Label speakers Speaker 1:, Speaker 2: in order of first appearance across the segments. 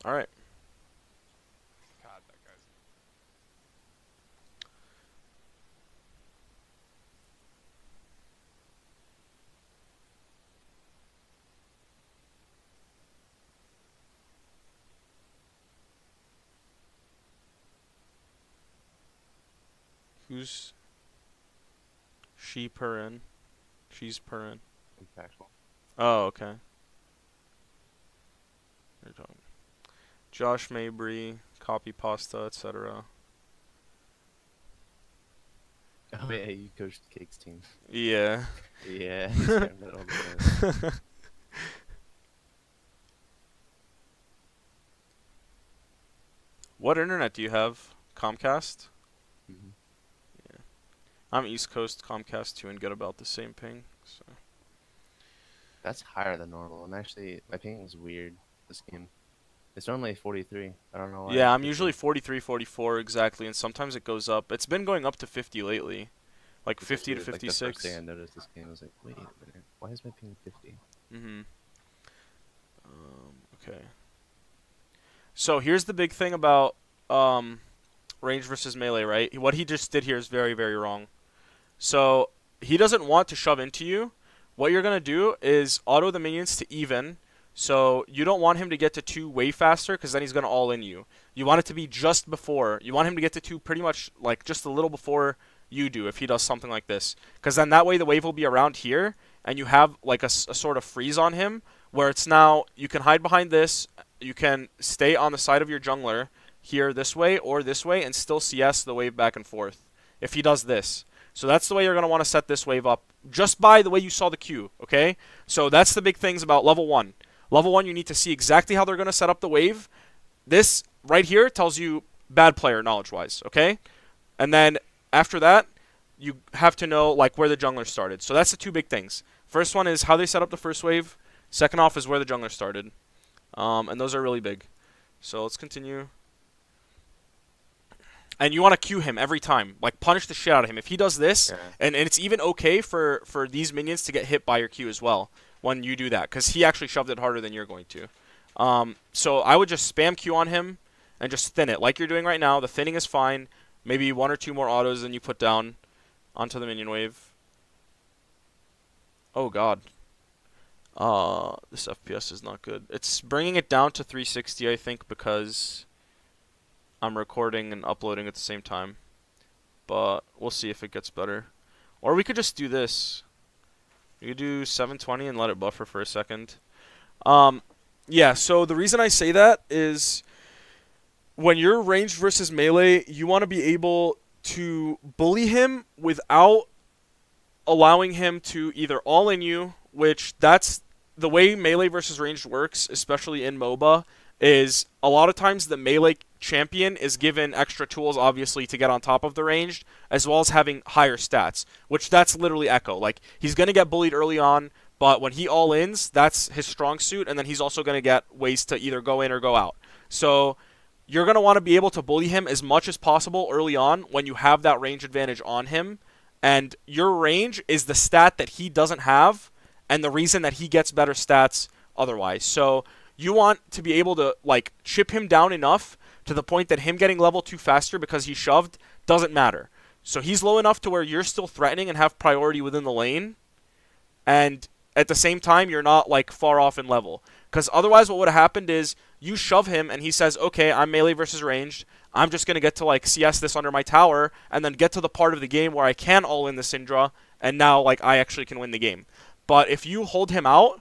Speaker 1: All right.
Speaker 2: God, that guy's.
Speaker 1: Who's she purring? She's purring.
Speaker 3: Impactful.
Speaker 1: Oh, okay. You're talking. Josh Mabry, copy pasta, etc.
Speaker 3: Oh yeah, you coached Cake's team.
Speaker 1: Yeah.
Speaker 3: Yeah, he's doing that all the time.
Speaker 1: What internet do you have? Comcast?
Speaker 3: Hmm.
Speaker 1: Yeah. I'm East Coast Comcast too and get about the same ping. So.
Speaker 3: That's higher than normal. My ping is weird this game. It's normally 43. I don't know why
Speaker 1: Yeah,
Speaker 3: it's
Speaker 1: I'm
Speaker 3: 50.
Speaker 1: usually 43, 44 exactly, and sometimes it goes up. It's been going up to 50 lately. Like
Speaker 3: This
Speaker 1: 50 to
Speaker 3: is like the first thing I
Speaker 1: 56.
Speaker 3: noticed this game. I was like, wait a minute, why is my ping 50?
Speaker 1: Mm-hmm. Okay. So here's the big thing about um, range versus melee, right? What he just did here is very, very wrong. So he doesn't want to shove into you. What you're going to do is auto the minions to even. So you don't want him to get to 2 way faster because then he's going to all in you. You want it to be just before. You want him to get to 2 pretty much like just a little before you do if he does something like this. Because then that way the wave will be around here and you have like a sort of freeze on him where it's now you can hide behind this. You can stay on the side of your jungler here this way or this way and still CS the wave back and forth if he does this. So that's the way you're going to want to set this wave up just by the way you saw the queue, okay? So that's the big things about level 1. Level 1, you need to see exactly how they're going to set up the wave. This right here tells you bad player knowledge-wise, okay? And then after that, you have to know like where the jungler started. So that's the 2 big things. First one is how they set up the first wave. Second off is where the jungler started. And those are really big. So let's continue. And you want to queue him every time. Like, punish the shit out of him. If he does this,
Speaker 3: Yeah.
Speaker 1: and it's even okay for these minions to get hit by your Q as well when you do that, because he actually shoved it harder than you're going to. So I would just spam Q on him and just thin it, like you're doing right now. The thinning is fine. Maybe 1 or 2 more autos than you put down onto the minion wave. Oh, God. This FPS is not good. It's bringing it down to 360, I think, because I'm recording and uploading at the same time. But we'll see if it gets better. Or we could just do this. We could do 720 and let it buffer for a second. Yeah, so the reason I say that is when you're ranged versus melee, you want to be able to bully him without allowing him to either all in you, which that's the way melee versus ranged works, especially in MOBA, is a lot of times the melee champion is given extra tools, obviously, to get on top of the ranged, as well as having higher stats, which that's literally Echo. Like, he's going to get bullied early on, but when he all-ins, that's his strong suit, and then he's also going to get ways to either go in or go out. So you're going to want to be able to bully him as much as possible early on when you have that range advantage on him, and your range is the stat that he doesn't have, and the reason that he gets better stats otherwise. So you want to be able to like chip him down enough to the point that him getting level 2 faster because he shoved doesn't matter. So he's low enough to where you're still threatening and have priority within the lane, and at the same time you're not like far off in level. Because otherwise what would have happened is you shove him and he says, okay, I'm melee versus ranged. I'm just going to get to like CS this under my tower and then get to the part of the game where I can all in the Syndra and now like I actually can win the game. But if you hold him out,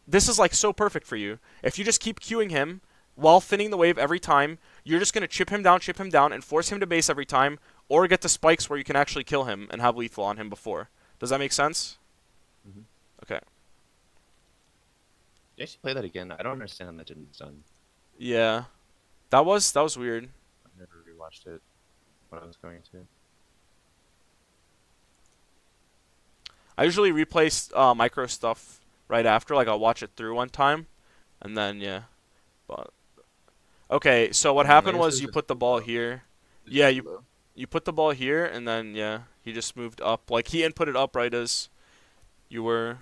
Speaker 1: this is like so perfect for you. If you just keep queuing him while thinning the wave every time, you're just going to chip him down, and force him to base every time, or get to spikes where you can actually kill him and have lethal on him before. Does that make sense?
Speaker 3: Hmm.
Speaker 1: Okay.
Speaker 3: You actually play that again. I don't understand how that didn't done.
Speaker 1: Yeah. That was weird.
Speaker 3: I never rewatched it when I was going to.
Speaker 1: I usually replay micro stuff right after, like I'll watch it through one time, and then yeah. But okay, so what
Speaker 3: I
Speaker 1: happened
Speaker 3: guess it
Speaker 1: was
Speaker 3: was
Speaker 1: you
Speaker 3: just
Speaker 1: put the
Speaker 3: too
Speaker 1: ball
Speaker 3: low.
Speaker 1: here.
Speaker 3: It was
Speaker 1: Yeah,
Speaker 3: just too
Speaker 1: you
Speaker 3: low.
Speaker 1: you put the ball here, and then yeah, he just moved up. Like he inputted up right as you were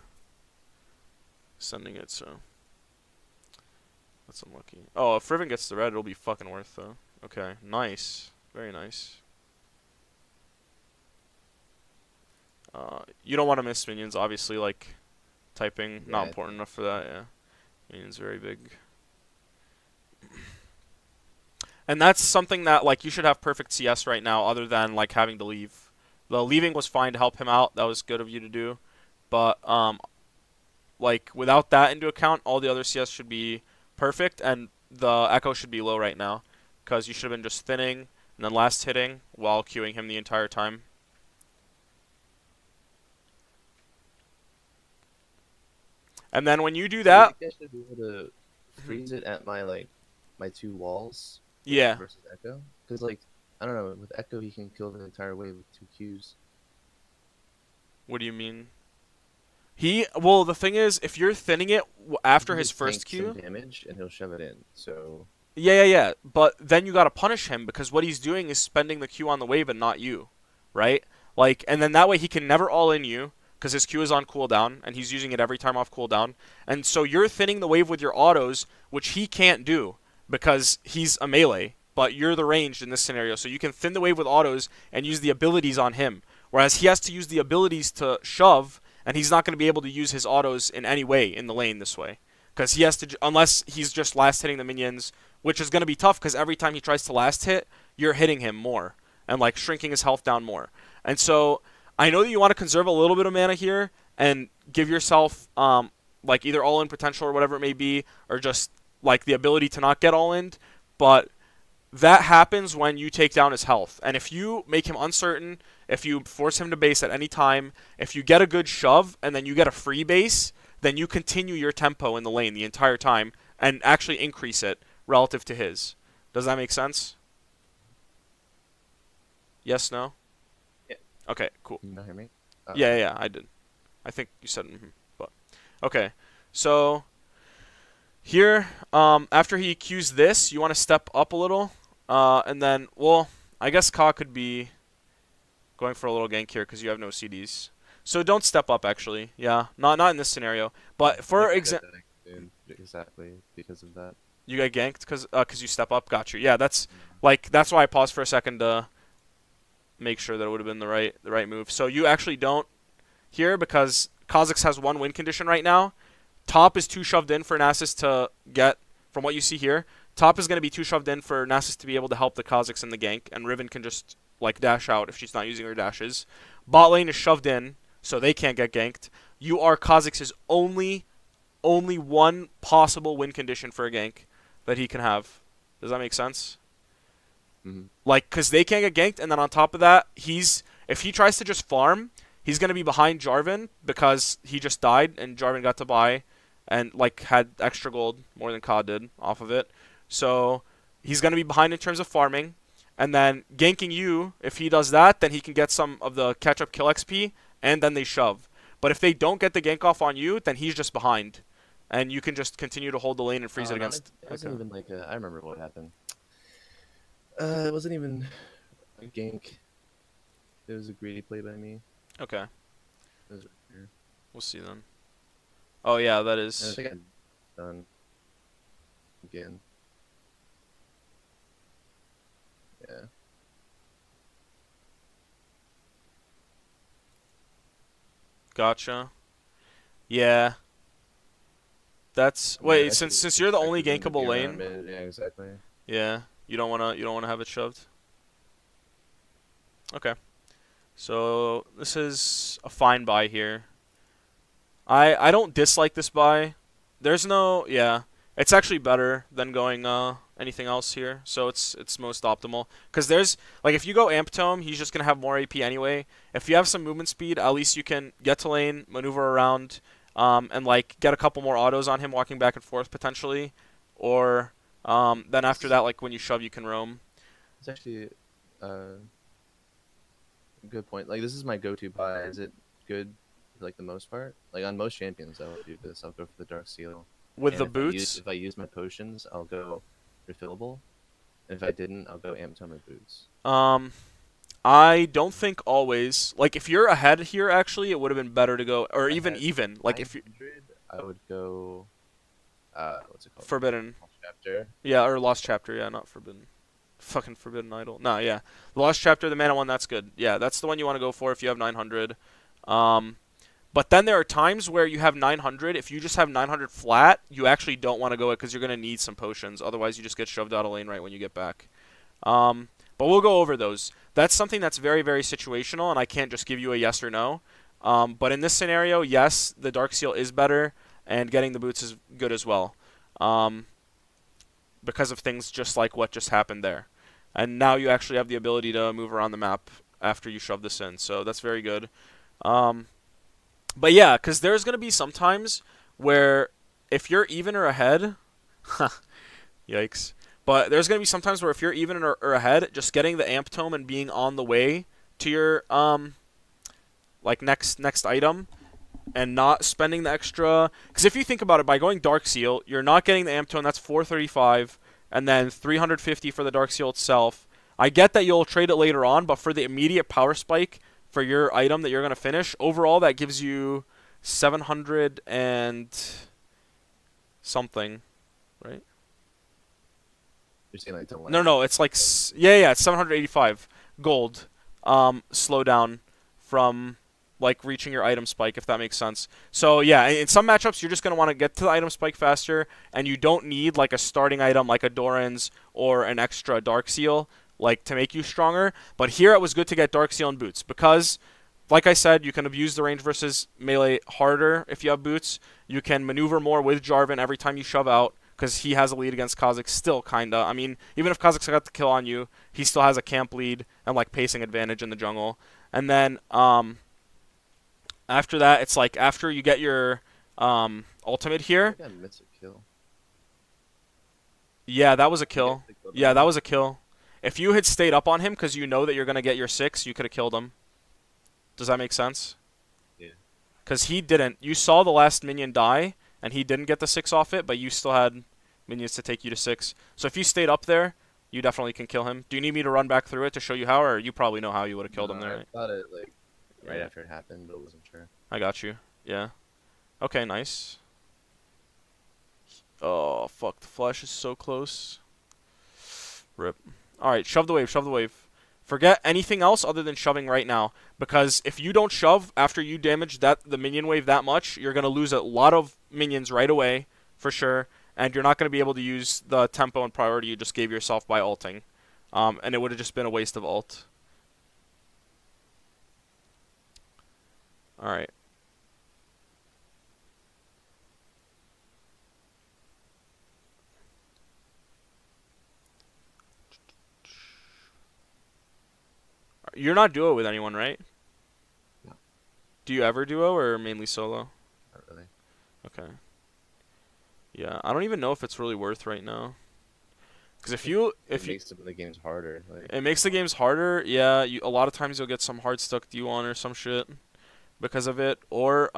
Speaker 1: sending it. So That's unlucky. Oh, if Riven gets the red, it'll be fucking worth though. Okay, nice. Very nice. You don't want to miss minions, obviously, like typing,
Speaker 3: Yeah,
Speaker 1: not important enough for that, yeah. Minions very big. And that's something that, like, you should have perfect CS right now other than, like, having to leave. The leaving was fine to help him out. That was good of you to do. But, like, without that into account, all the other CS should be perfect, and the echo should be low right now. Because you should have been just thinning and then last hitting while queuing him the entire time. And then when you do
Speaker 3: Do you
Speaker 1: that,
Speaker 3: think I should be able to freeze it at my my 2 walls
Speaker 1: yeah.
Speaker 3: versus Echo? Because like I don't know, with Echo he can kill the entire wave with 2 Qs.
Speaker 1: What do you mean? Well, the thing is, if you're thinning it after
Speaker 3: He
Speaker 1: his
Speaker 3: just
Speaker 1: first
Speaker 3: tanks some
Speaker 1: Q,
Speaker 3: damage and he'll shove it in. So
Speaker 1: yeah. But then you gotta punish him because what he's doing is spending the Q on the wave and not you, right? Like, and then that way he can never all in you because his Q is on cooldown and he's using it every time off cooldown. And so you're thinning the wave with your autos, which he can't do because he's a melee, but you're the ranged in this scenario. So you can thin the wave with autos and use the abilities on him, whereas he has to use the abilities to shove, and he's not going to be able to use his autos in any way in the lane this way. Because he has to, unless he's just last hitting the minions, which is going to be tough because every time he tries to last hit, you're hitting him more and like shrinking his health down more. And so I know that you want to conserve a little bit of mana here and give yourself like either all in potential or whatever it may be, or just like the ability to not get all in, but that happens when you take down his health. And if you make him uncertain, if you force him to base at any time, if you get a good shove and then you get a free base, then you continue your tempo in the lane the entire time and actually increase it relative to his. Does that make sense? Yes, no?
Speaker 3: Yeah.
Speaker 1: Okay, cool.
Speaker 3: Can you not hear me?
Speaker 1: Yeah, I did. I think you said but okay. So here, after he Qs this, you want to step up a little, and then, well, I guess Ka could be going for a little gank here because you have no CDs. So don't step up, actually. Yeah, not in this scenario. But for example,
Speaker 3: exactly because of that.
Speaker 1: you get ganked because you step up. Got you. Yeah, that's like that's why I paused for a second to make sure that it would have been the right move. So you actually don't here because Kha'Zix has 1 win condition right now. Top is 2 shoved in for Nasus to get, from what you see here, top is going to be 2 shoved in for Nasus to be able to help the Kha'Zix in the gank, and Riven can just, like, dash out if she's not using her dashes. Bot lane is shoved in, so they can't get ganked. You are Kha'Zix's only 1 possible win condition for a gank that he can have. Does that make sense?
Speaker 3: Mm-hmm.
Speaker 1: Like, because they can't get ganked, and then on top of that, if he tries to just farm, he's going to be behind Jarvan because he just died, and Jarvan got to buy and like had extra gold more than Ka did off of it. So he's going to be behind in terms of farming, and then ganking you, if he does that, then he can get some of the catch-up kill XP, and then they shove. But if they don't get the gank off on you, then he's just behind, and you can just continue to hold the lane and freeze it against.
Speaker 3: It wasn't even like I remember what happened. It wasn't even a gank. It was a greedy play by me.
Speaker 1: Okay.
Speaker 3: It was weird.
Speaker 1: We'll see then. Oh yeah, that
Speaker 3: And I
Speaker 1: is.
Speaker 3: think I'm done again. Yeah.
Speaker 1: Gotcha. Yeah. That's
Speaker 3: Yeah,
Speaker 1: wait,
Speaker 3: I
Speaker 1: since
Speaker 3: should've
Speaker 1: you're the only
Speaker 3: expected them to be
Speaker 1: gankable
Speaker 3: around
Speaker 1: lane,
Speaker 3: mid. Yeah, exactly.
Speaker 1: yeah, you don't wanna have it shoved. Okay. So this is a fine buy here. I don't dislike this buy. There's no it's actually better than going anything else here. So it's most optimal because there's like if you go Amp Tome, he's just gonna have more AP anyway. If you have some movement speed, at least you can get to lane, maneuver around, and like get a couple more autos on him walking back and forth potentially, or then after that, like when you shove, you can roam.
Speaker 3: It's actually a good point. Like this is my go-to buy. Is it good for like the most part? Like on most champions, I would do this. I'll go for the Dark Seal.
Speaker 1: With
Speaker 3: And
Speaker 1: the
Speaker 3: if
Speaker 1: boots,
Speaker 3: if I use my potions, I'll go refillable. And if I didn't, I'll go Amp Tome or boots.
Speaker 1: I don't think always. Like if you're ahead here, actually, it would have been better to go, or even like if you.
Speaker 3: I would go. what's it called?
Speaker 1: Forbidden.
Speaker 3: Chapter.
Speaker 1: Yeah, or Lost Chapter. Yeah, not Forbidden. Fucking Forbidden Idol. No, yeah. The Lost Chapter, the mana one, that's good. Yeah, that's the one you want to go for if you have 900. But then there are times where you have 900. If you just have 900 flat, you actually don't want to go it because you're going to need some potions. Otherwise, you just get shoved out of lane right when you get back. But we'll go over those. That's something that's very, very situational, and I can't just give you a yes or no. But in this scenario, yes, the Dark Seal is better, and getting the boots is good as well. Because of things just like what just happened there. And now you actually have the ability to move around the map after you shove this in, so that's very good. But yeah, because there's going to be some times where if you're even or ahead, yikes. But there's going to be some times where if you're even or ahead, just getting the Amp Tome and being on the way to your like next item and not spending the extra. Because if you think about it, by going Dark Seal, you're not getting the Amp Tome, that's 435, and then 350 for the Dark Seal itself. I get that you'll trade it later on, but for the immediate power spike for your item that you're going to finish, overall that gives you 700 and something, right?
Speaker 3: You're saying like
Speaker 1: No, it's like yeah, it's 785 gold. Slow down from like reaching your item spike, if that makes sense. So yeah, in some matchups you're just gonna want to get to the item spike faster, and you don't need like a starting item like a Doran's or an extra Dark Seal like to make you stronger. But here it was good to get Dark Seal and boots because, like I said, you can abuse the range versus melee harder if you have boots. You can maneuver more with Jarvan every time you shove out, because he has a lead against Kha'Zix still, kinda. I mean, even if Kha'Zix got the kill on you, he still has a camp lead and like pacing advantage in the jungle. And then after that, it's like after you get your ultimate here.
Speaker 3: I missed a kill.
Speaker 1: Yeah, that was a kill. Yeah, that was a kill. If you had stayed up on him because you know that you're gonna get your 6, you could have killed him. Does that make sense?
Speaker 3: Yeah.
Speaker 1: Because he didn't. You saw the last minion die, and he didn't get the 6 off it, but you still had minions to take you to 6. So if you stayed up there, you definitely can kill him. Do you need me to run back through it to show you how, or you probably know how you would have killed him there?
Speaker 3: I thought it like right after it happened, but wasn't sure.
Speaker 1: I got you. Yeah. Okay, nice. Oh, fuck. The flash is so close. Rip. Alright, shove the wave, shove the wave. Forget anything else other than shoving right now. Because if you don't shove after you damage the minion wave that much, you're going to lose a lot of minions right away, for sure. And you're not going to be able to use the tempo and priority you just gave yourself by ulting. And it would have just been a waste of ult. Alright. You're not duo with anyone, right?
Speaker 3: No.
Speaker 1: Do you ever duo or mainly solo?
Speaker 3: Not really.
Speaker 1: Okay. Yeah, I don't even know if it's really worth right now. Because it
Speaker 3: makes the games harder. Like.
Speaker 1: It makes the games harder. Yeah, a lot of times you'll get some hard stuck D1 or some shit because of it. Or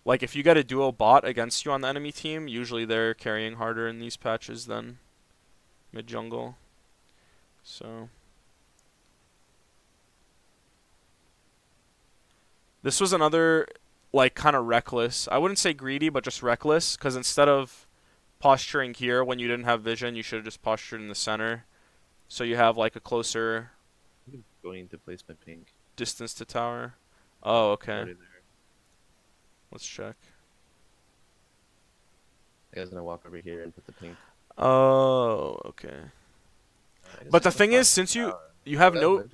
Speaker 1: like if you get a duo bot against you on the enemy team, usually they're carrying harder in these patches than mid jungle. So. This was another, like, kind of reckless. I wouldn't say greedy, but just reckless. Because instead of posturing here when you didn't have vision, you should have just postured in the center. So you have, like, a closer
Speaker 3: going into placement pink.
Speaker 1: Distance to tower. Oh, okay. Let's check.
Speaker 3: I was going to walk over here and put the pink.
Speaker 1: Oh, okay. But the thing is, since you have no...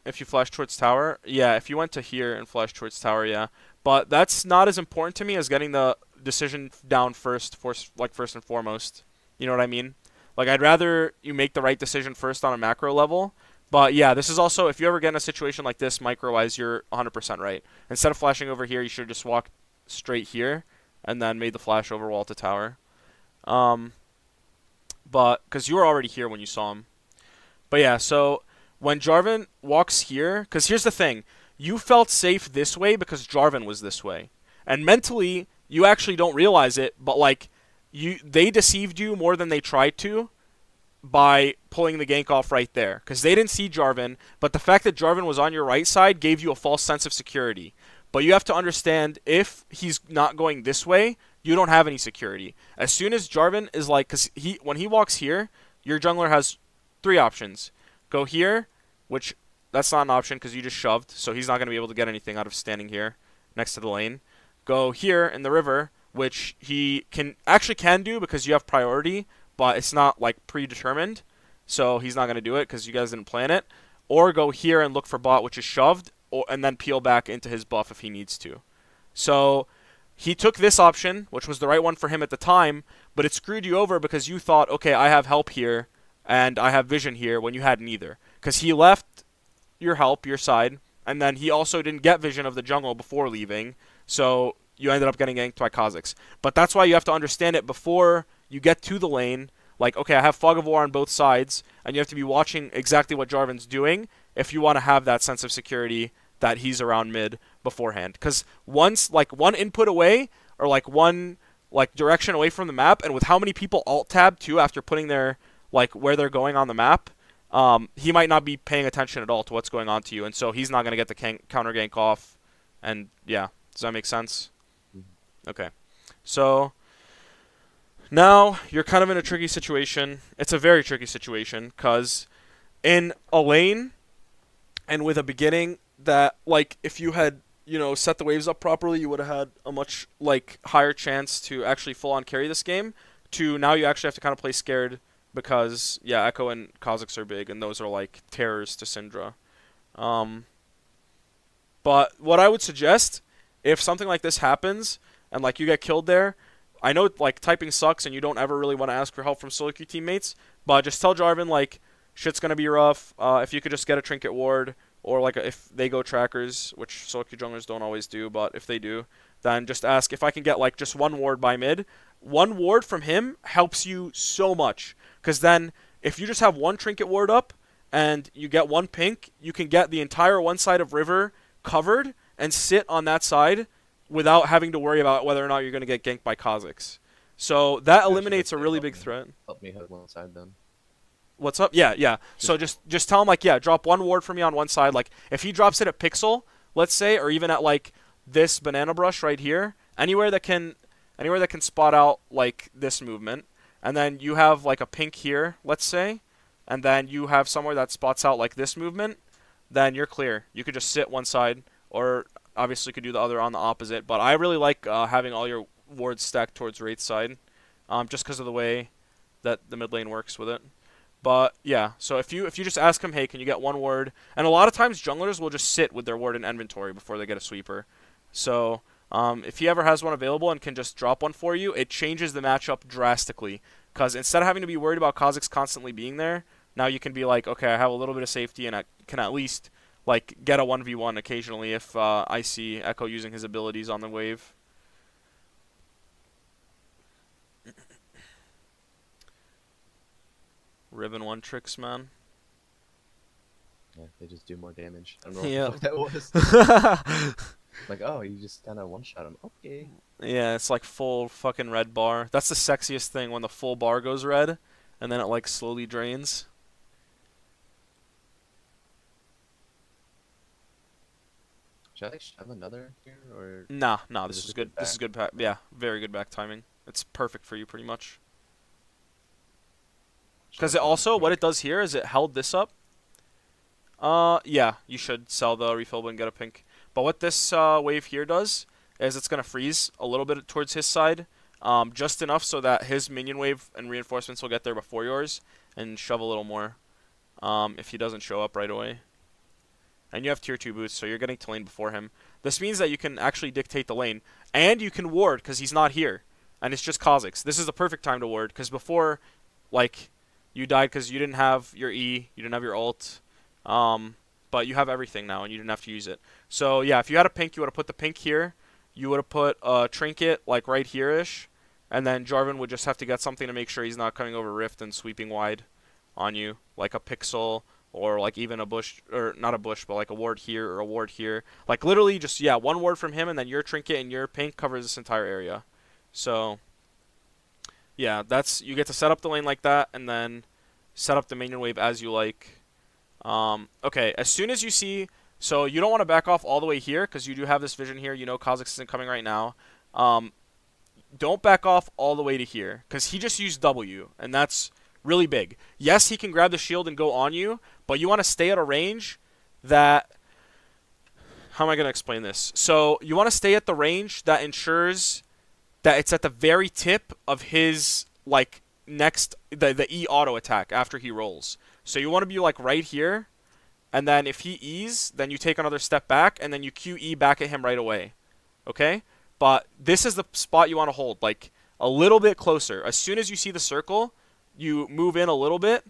Speaker 1: If you flash towards tower, yeah, if you went to here and flash towards tower, yeah. But that's not as important to me as getting the decision down first and foremost. You know what I mean? Like, I'd rather you make the right decision first on a macro level. But yeah, this is also, if you ever get in a situation like this, micro-wise, you're 100% right. Instead of flashing over here, you should just walk straight here and then made the flash over wall to tower. But, because you were already here when you saw him. But yeah, so... When Jarvan walks here, because here's the thing, you felt safe this way because Jarvan was this way. And mentally, you actually don't realize it, but like, they deceived you more than they tried to by pulling the gank off right there. Because they didn't see Jarvan, but the fact that Jarvan was on your right side gave you a false sense of security. But you have to understand, if he's not going this way, you don't have any security. As soon as Jarvan is like, because when he walks here, your jungler has 3 options. Go here, which that's not an option because you just shoved, so he's not going to be able to get anything out of standing here next to the lane. Go here in the river, which he can do because you have priority, but it's not like predetermined, so he's not going to do it because you guys didn't plan it. Or go here and look for bot, which is shoved, and then peel back into his buff if he needs to. So he took this option, which was the right one for him at the time, but it screwed you over because you thought, okay, I have help here and I have vision here when you had neither. Because he left your help, your side, and then he also didn't get vision of the jungle before leaving, so you ended up getting ganked by Kha'Zix. But that's why you have to understand it before you get to the lane. Like, okay, I have Fog of War on both sides, and you have to be watching exactly what Jarvan's doing if you want to have that sense of security that he's around mid beforehand. Because once, like, one input away, or like one like direction away from the map, and with how many people alt tab too after putting their like where they're going on the map, he might not be paying attention at all to what's going on to you, and so he's not going to get the counter gank off. And yeah, does that make sense? Okay, so now you're kind of in a tricky situation. It's a very tricky situation because in a lane and with a beginning that, like, if you had, you know, set the waves up properly, you would have had a much, like, higher chance to actually full-on carry this game, to now you actually have to kind of play scared because, yeah, Echo and Kha'Zix are big, and those are, like, terrors to Syndra. But what I would suggest, if something like this happens, and, like, you get killed there, I know, like, typing sucks and you don't ever really want to ask for help from solo queue teammates, but just tell Jarvan, like, shit's going to be rough. If you could just get a Trinket ward, or, like, if they go trackers, which solo queue junglers don't always do, but if they do, then just ask if I can get, like, just 1 ward by mid. 1 ward from him helps you so much, because then if you just have 1 Trinket ward up and you get 1 pink, you can get the entire one side of river covered and sit on that side without having to worry about whether or not you're going to get ganked by Kha'Zix. So that eliminates a really big threat.
Speaker 3: Help me hug one side then.
Speaker 1: What's up? Yeah, yeah. So just tell him, like, yeah, drop 1 ward for me on one side. Like, if he drops it at Pixel, let's say, or even at, like, this banana brush right here, anywhere that can spot out, like, this movement, and then you have, like, a pink here, let's say, and then you have somewhere that spots out, like, this movement, then you're clear. You could just sit one side, or obviously could do the other on the opposite. But I really like having all your wards stacked towards Wraith's side, just because of the way that the mid lane works with it. But yeah, so if you just ask him, hey, can you get 1 ward? And a lot of times junglers will just sit with their ward in inventory before they get a sweeper. So if he ever has one available and can just drop 1 for you, it changes the matchup drastically. Because instead of having to be worried about Kha'Zix constantly being there, now you can be like, okay, I have a little bit of safety and I can at least, like, get a 1v1 occasionally if I see Echo using his abilities on the wave. Ribbon 1 tricks, man.
Speaker 3: Yeah, they just do more damage. I don't know
Speaker 1: Yeah.
Speaker 3: what that was. Like, oh, you just kind of one-shot him. Okay.
Speaker 1: Yeah, it's like full fucking red bar. That's the sexiest thing, when the full bar goes red, and then it, like, slowly drains.
Speaker 3: Should I, like, shove another here, or...?
Speaker 1: Nah, this is
Speaker 3: it
Speaker 1: good. This is good back. Yeah, very good back timing. It's perfect for you, pretty much. Because it also, what it does here is it held this up. Yeah, you should sell the refillable and get a pink. But what this wave here does is it's going to freeze a little bit towards his side, just enough so that his minion wave and reinforcements will get there before yours, and shove a little more if he doesn't show up right away. And you have tier 2 boots, so you're getting to lane before him. This means that you can actually dictate the lane, and you can ward because he's not here, and it's just Kha'Zix. This is the perfect time to ward, because before, like, you died because you didn't have your E, you didn't have your ult, but you have everything now, and you didn't have to use it. So yeah, if you had a pink, you would have put the pink here. You would have put a Trinket, like, right here-ish, and then Jarvan would just have to get something to make sure he's not coming over Rift and sweeping wide on you, like a Pixel, or, like, even a bush, or not a bush, but, like, a ward here or a ward here. Like, literally just, yeah, 1 ward from him, and then your Trinket and your pink covers this entire area. So yeah, you get to set up the lane like that, and then set up the minion wave as you like. Okay, as soon as you see, so you don't want to back off all the way here, because you do have this vision here. You know Kha'Zix isn't coming right now. don't back off all the way to here, because he just used W, and that's really big. Yes, he can grab the shield and go on you, but you want to stay at a range that... How am I going to explain this? So you want to stay at the range that ensures that it's at the very tip of his, like, next... The E auto attack after he rolls. So you want to be, like, right here, and then if he E's, then you take another step back, and then you QE back at him right away. Okay? But this is the spot you want to hold, like, a little bit closer. As soon as you see the circle, you move in a little bit,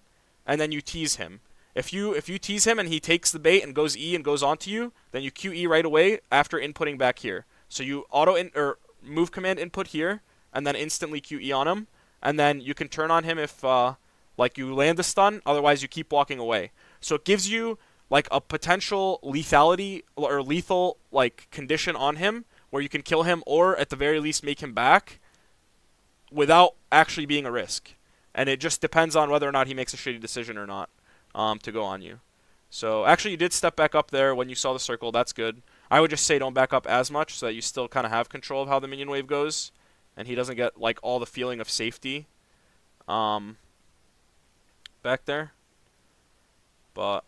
Speaker 1: and then you tease him. If you tease him and he takes the bait and goes E and goes onto you, then you QE right away after inputting back here. So you or move command input here, and then instantly QE on him, and then you can turn on him if like you land the stun. Otherwise, you keep walking away. So it gives you like a potential lethality or lethal like condition on him where you can kill him or at the very least make him back without actually being a risk. And it just depends on whether or not he makes a shitty decision or not to go on you. So actually you did step back up there when you saw the circle. That's good. I would just say don't back up as much so that you still kind of have control of how the minion wave goes and he doesn't get like all the feeling of safety back there. But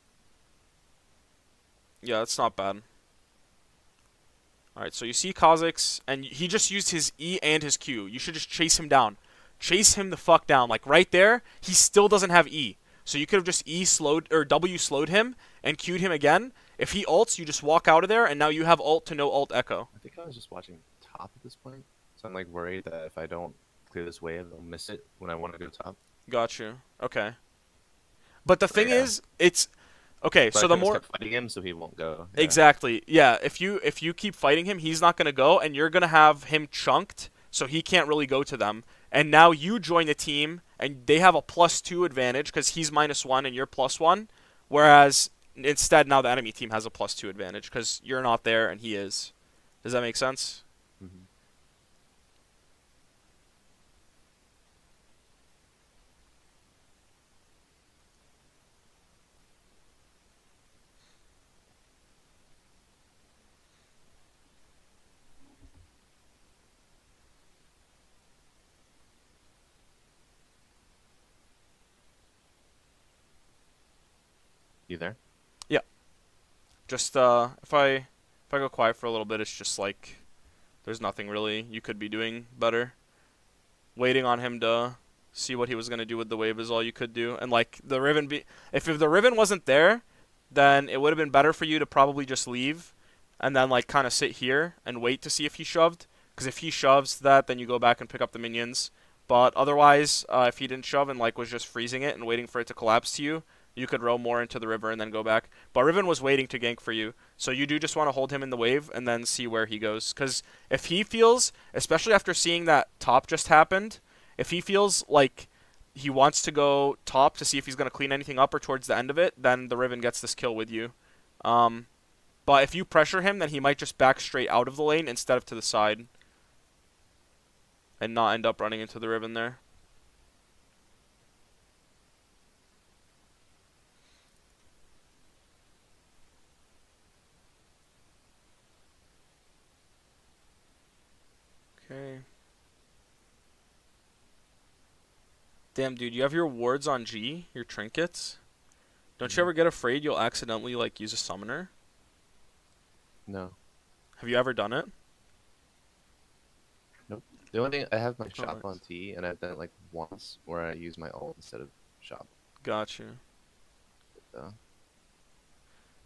Speaker 1: yeah, that's not bad. Alright, so you see Kha'Zix, and he just used his E and his Q. You should just chase him down. Chase him the fuck down. Like, right there, he still doesn't have E. So you could have just E slowed, or W slowed him, and Q'd him again. If he ults, you just walk out of there, and now you have ult to no ult echo.
Speaker 3: I think I was just watching top at this point, so I'm, like, worried that if I don't clear this wave, I'll miss it when I want to go top.
Speaker 1: Got you. Okay. But the thing
Speaker 3: yeah.
Speaker 1: is, it's... Okay,
Speaker 3: but
Speaker 1: so
Speaker 3: I
Speaker 1: the
Speaker 3: could've
Speaker 1: more...
Speaker 3: kept fighting him, so he won't go. Yeah.
Speaker 1: Exactly. Yeah, if you keep fighting him, he's not going to go, and you're going to have him chunked, so he can't really go to them. And now you join the team, and they have a +2 advantage, because he's -1 and you're +1, whereas instead now the enemy team has a +2 advantage, because you're not there and he is. Does that make sense?
Speaker 3: Mm-hmm. You there?
Speaker 1: Yeah. Just if I go quiet for a little bit, it's just like there's nothing really you could be doing better. Waiting on him to see what he was gonna do with the wave is all you could do. And like the Riven if the Riven wasn't there, then it would have been better for you to probably just leave and then like kind of sit here and wait to see if he shoved. Because if he shoves that, then you go back and pick up the minions. But otherwise, if he didn't shove and like was just freezing it and waiting for it to collapse to you, you could row more into the river and then go back. But Riven was waiting to gank for you. So you do just want to hold him in the wave and then see where he goes. Because if he feels, especially after seeing that top just happened, if he feels like he wants to go top to see if he's going to clean anything up or towards the end of it, then the Riven gets this kill with you. But if you pressure him, then he might just back straight out of the lane instead of to the side. And not end up running into the Riven there. Okay. Damn, dude, you have your wards on G, your trinkets. Don't you ever get afraid you'll accidentally, like, use a summoner?
Speaker 3: No.
Speaker 1: Have you ever done it?
Speaker 3: Nope. The only thing, I have my
Speaker 1: Oh,
Speaker 3: shop
Speaker 1: nice.
Speaker 3: on T, and I've done it like once where I use my ult instead of shop.
Speaker 1: Got you.
Speaker 3: So.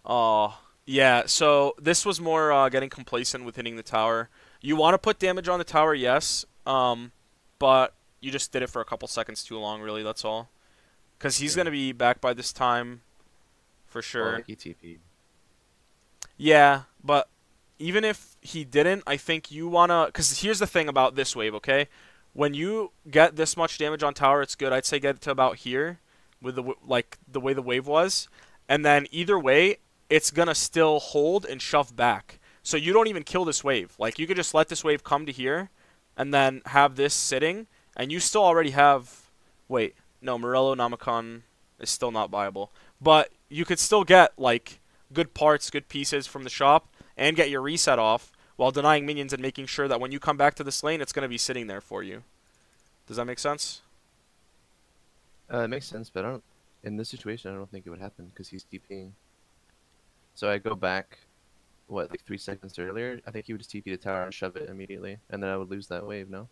Speaker 1: Oh, yeah, so this was more getting complacent with hitting the tower. You want to put damage on the tower, yes, but you just did it for a couple seconds too long, really, that's all. Because he's going to be back by this time, for sure.
Speaker 3: Well, like ETP.
Speaker 1: Yeah, but even if he didn't, I think you want to... Because here's the thing about this wave, okay? When you get this much damage on tower, it's good. I'd say get it to about here, with the way the wave was. And then either way, it's going to still hold and shove back. So you don't even kill this wave. Like, you could just let this wave come to here, and then have this sitting, and you still already have... Wait, no, Morello Namicon is still not viable. But you could still get, like, good parts, good pieces from the shop, and get your reset off while denying minions and making sure that when you come back to this lane, it's going to be sitting there for you. Does that make sense?
Speaker 3: It makes sense, but I don't. In this situation, I don't think it would happen because he's TPing. So I go back, what, like 3 seconds earlier? I think he would just TP the tower and shove it immediately, and then I would lose that wave. No.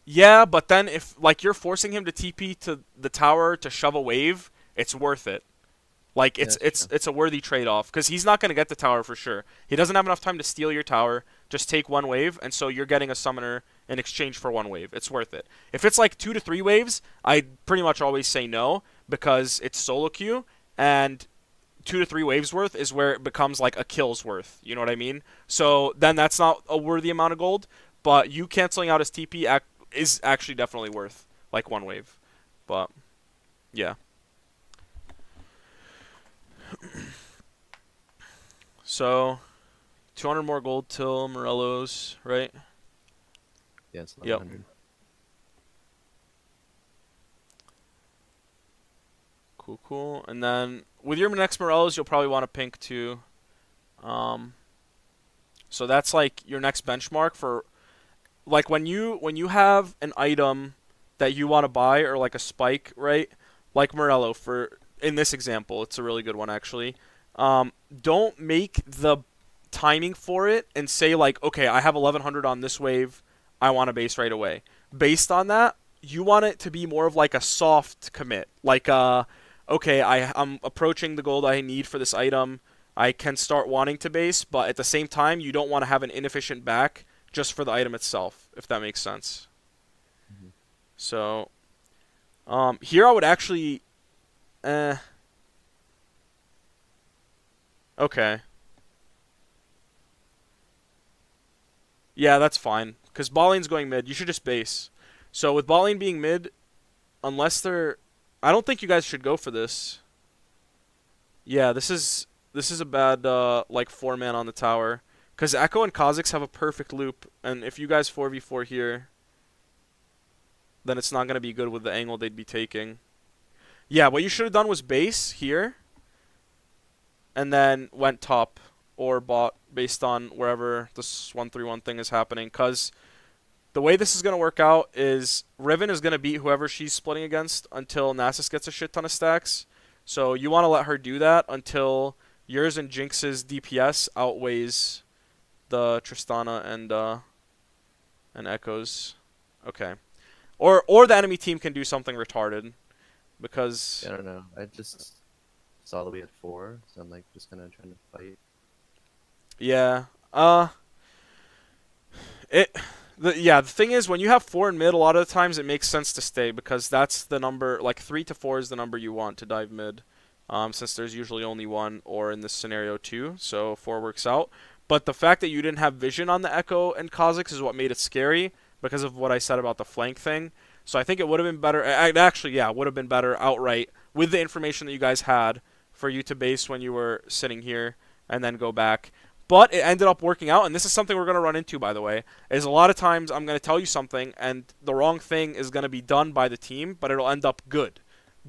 Speaker 1: Yeah, but then if like you're forcing him to TP to the tower to shove a wave, it's worth it. Like
Speaker 3: Yeah,
Speaker 1: it's a worthy trade-off because he's not going to get the tower for sure. He doesn't have enough time to steal your tower. Just take 1 wave, and so you're getting a summoner in exchange for 1 wave. It's worth it. If it's like 2 to 3 waves, I pretty much always say no because it's solo queue, and 2 to 3 waves worth is where it becomes like a kill's worth. You know what I mean? So then that's not a worthy amount of gold, but you canceling out his TP is actually definitely worth like 1 wave. But yeah. So 200 more gold till Morello's, right?
Speaker 3: Yeah, it's
Speaker 1: Yep.
Speaker 3: 1100.
Speaker 1: Cool. And then with your next Morello's, you'll probably want a pink too. So that's like your next benchmark for like when you have an item that you want to buy or like a spike, right? Like Morello for in this example, it's a really good one actually. Don't make the timing for it and say like, okay, I have 1100 on this wave, I want to base right away. Based on that, you want it to be more of like a soft commit, like okay, I'm approaching the gold I need for this item. I can start wanting to base, but at the same time, you don't want to have an inefficient back just for the item itself, if that makes sense.
Speaker 3: Mhm.
Speaker 1: So, here I would actually, okay. Yeah, that's fine. Because bot lane's going mid. You should just base. So with bot lane being mid, unless they're... I don't think you guys should go for this. Yeah, this is a bad, like, 4-man on the tower. Because Echo and Kha'Zix have a perfect loop. And if you guys 4v4 here, then it's not going to be good with the angle they'd be taking. Yeah, what you should have done was base here. And then went top or bot based on wherever this 1-3-1 thing is happening. Because the way this is going to work out is Riven is going to beat whoever she's splitting against until Nasus gets a shit ton of stacks. So you want to let her do that until yours and Jinx's DPS outweighs the Tristana and Echo's. Okay. Or the enemy team can do something retarded. Because...
Speaker 3: Yeah, I don't know. I just saw that we had 4, so I'm like just gonna try to fight.
Speaker 1: Yeah. The thing is, when you have 4 in mid, a lot of the times it makes sense to stay because that's the number, like 3 to 4 is the number you want to dive mid. Since there's usually only 1, or in this scenario 2, so 4 works out. But the fact that you didn't have vision on the Echo and Kha'Zix is what made it scary because of what I said about the flank thing. So I think it would have been better, actually, yeah, it would have been better outright with the information that you guys had for you to base when you were sitting here and then go back. But it ended up working out, and this is something we're going to run into, by the way, is a lot of times I'm going to tell you something, and the wrong thing is going to be done by the team, but it'll end up good.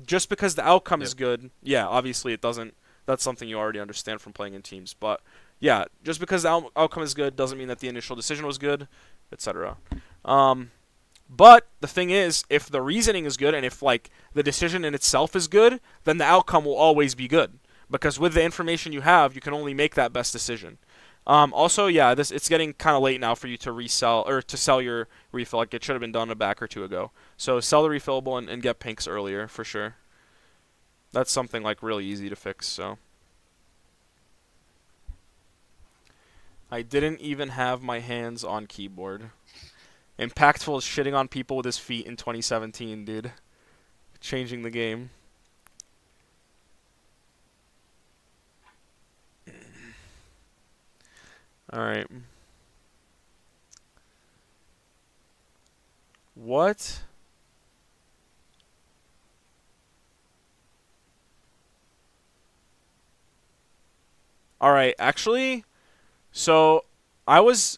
Speaker 1: Just because the outcome is good, yeah, obviously it doesn't, that's something you already understand from playing in teams, but yeah, just because the outcome is good doesn't mean that the initial decision was good, etc. But the thing is, if the reasoning is good, and if like the decision in itself is good, then the outcome will always be good. Because with the information you have, you can only make that best decision. Also, yeah, it's getting kind of late now for you to resell or to sell your refill. Like it should have been done a back or 2 ago. So sell the refillable and get pinks earlier for sure. That's something like really easy to fix. So I didn't even have my hands on keyboard. Impactful is shitting on people with his feet in 2017, dude. Changing the game. Alright. What? Alright, actually, so I was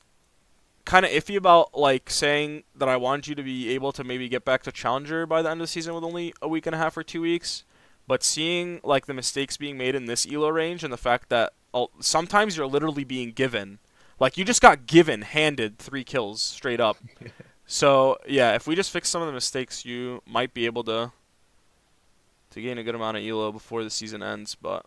Speaker 1: kind of iffy about like saying that I wanted you to be able to maybe get back to Challenger by the end of the season with only a week and a half or 2 weeks. But seeing like the mistakes being made in this elo range and the fact that sometimes you're literally being given Like, you just got handed 3 kills straight up. So, yeah, if we just fix some of the mistakes, you might be able to gain a good amount of elo before the season ends, but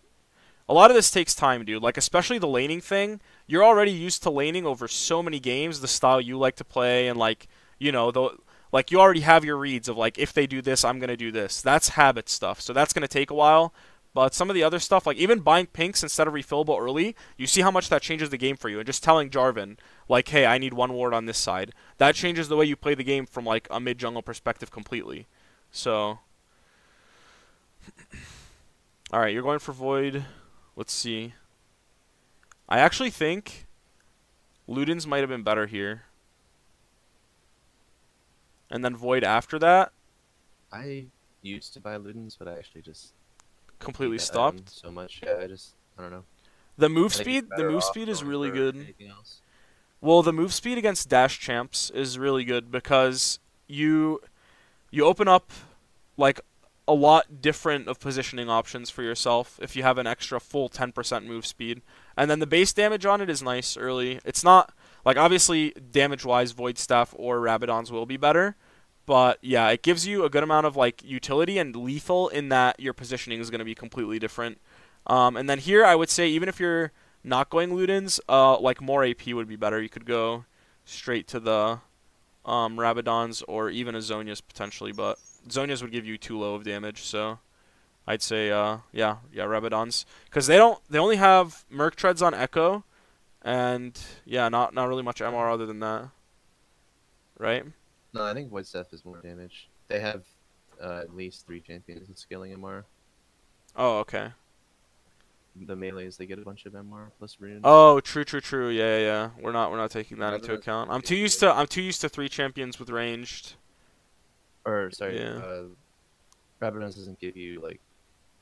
Speaker 1: a lot of this takes time, dude. Like, especially the laning thing. You're already used to laning over so many games, the style you like to play, and, like, you know, like, you already have your reads of, like, if they do this, I'm going to do this. That's habit stuff, so that's going to take a while. But some of the other stuff, like even buying pinks instead of refillable early, you see how much that changes the game for you. And just telling Jarvan, like, hey, I need 1 ward on this side. That changes the way you play the game from, like, a mid-jungle perspective completely. So, alright, you're going for Void. Let's see. I actually think Ludens might have been better here. And then Void after that.
Speaker 3: I used to buy Ludens, but I actually just
Speaker 1: Completely
Speaker 3: hate that item
Speaker 1: stopped.
Speaker 3: so much. Yeah, I don't know.
Speaker 1: The move
Speaker 3: I think it's
Speaker 1: speed,
Speaker 3: better off
Speaker 1: is
Speaker 3: going
Speaker 1: really
Speaker 3: for
Speaker 1: good.
Speaker 3: anything else.
Speaker 1: Well, the move speed against dash champs is really good because you open up like a lot different of positioning options for yourself if you have an extra full 10% move speed. And then the base damage on it is nice early. It's not like obviously damage-wise Void Staff or Rabadons will be better, but yeah, it gives you a good amount of like utility and lethal in that your positioning is going to be completely different. And then here I would say even if you're not going Ludens, like more AP would be better. You could go straight to the Rabadons or even a Zhonya's potentially, but Zhonya's would give you too low of damage, so I'd say yeah, Rabadons, because they only have Merc Treads on Echo, and yeah, not really much MR other than that, right?
Speaker 3: No, I think Void Staff is more damage. They have at least 3 champions with scaling MR.
Speaker 1: Oh, okay.
Speaker 3: The melees, they get a bunch of MR plus runes.
Speaker 1: Oh, true. Yeah. We're not taking that into
Speaker 3: Rabadons
Speaker 1: account. I'm
Speaker 3: get
Speaker 1: too
Speaker 3: you
Speaker 1: used to 3 champions with ranged.
Speaker 3: Or sorry,
Speaker 1: Yeah.
Speaker 3: Rabadons doesn't give you like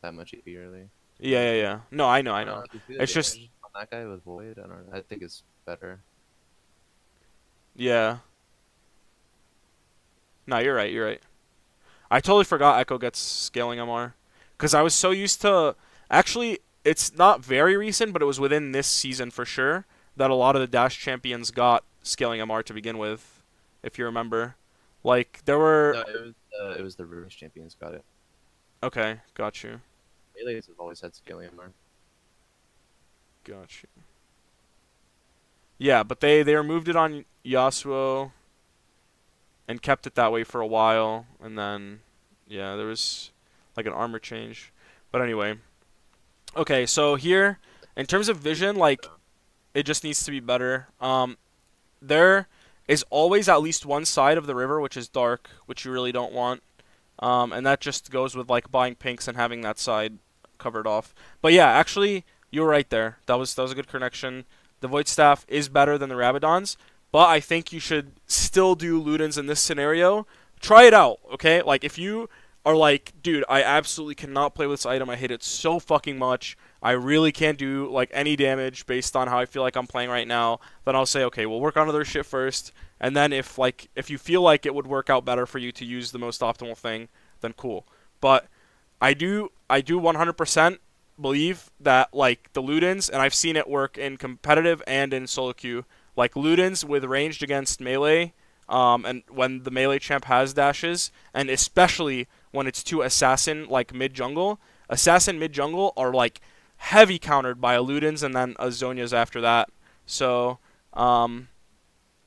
Speaker 3: that much AP early.
Speaker 1: Yeah. No, I know.
Speaker 3: If you feel the
Speaker 1: It's just
Speaker 3: damage on that guy with Void, I don't know. I think it's better.
Speaker 1: yeah. No, you're right. I totally forgot Echo gets scaling MR. Because I was so used to... Actually, it's not very recent, but it was within this season for sure, that a lot of the Dash champions got scaling MR to begin with, if you remember. Like, there were...
Speaker 3: No, it was the Ruinous champions got it.
Speaker 1: Okay, got you.
Speaker 3: Melees have always had scaling MR.
Speaker 1: Got you. Yeah, but they removed it on Yasuo and kept it that way for a while, and then, yeah, there was like an armor change. But anyway. Okay, so here, in terms of vision, like, it just needs to be better. There is always at least one side of the river which is dark, which you really don't want. And that just goes with, like, buying pinks and having that side covered off. But yeah, actually, you were right there. That was a good connection. The Void Staff is better than the Rabadons, but I think you should still do Ludens in this scenario. Try it out, okay? Like, if you are like, dude, I absolutely cannot play with this item. I hate it so fucking much. I really can't do, like, any damage based on how I feel like I'm playing right now. Then I'll say, okay, we'll work on other shit first. And then if you feel like it would work out better for you to use the most optimal thing, then cool. But I do 100% believe that, like, the Ludens, and I've seen it work in competitive and in solo queue, like Ludens with ranged against melee, and when the melee champ has dashes, and especially when it's to assassin, like, mid-jungle. Assassin mid-jungle are, like, heavy countered by a Ludens and then a Zhonya's after that. So,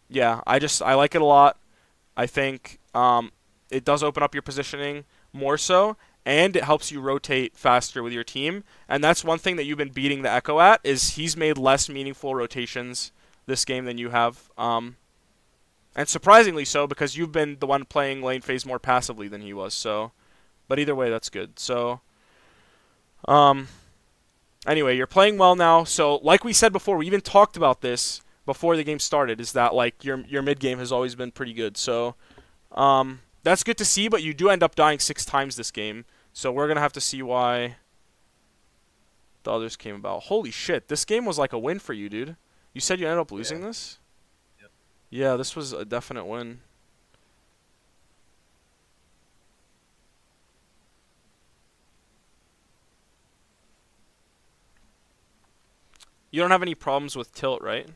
Speaker 1: yeah, I like it a lot. I think it does open up your positioning more so, and it helps you rotate faster with your team. And that's one thing that you've been beating the Echo at, is he's made less meaningful rotations this game than you have. And surprisingly so, because you've been the one playing lane phase more passively than he was. So, but either way, that's good. So, anyway, you're playing well now. So, like we said before, we even talked about this before the game started, is that, like, your mid game has always been pretty good. So, that's good to see, but you do end up dying 6 times this game. So we're going to have to see why the others came about. Holy shit, this game was like a win for you, dude. You said you ended up losing this?
Speaker 3: Yep.
Speaker 1: Yeah, this was a definite win. You don't have any problems with tilt, right?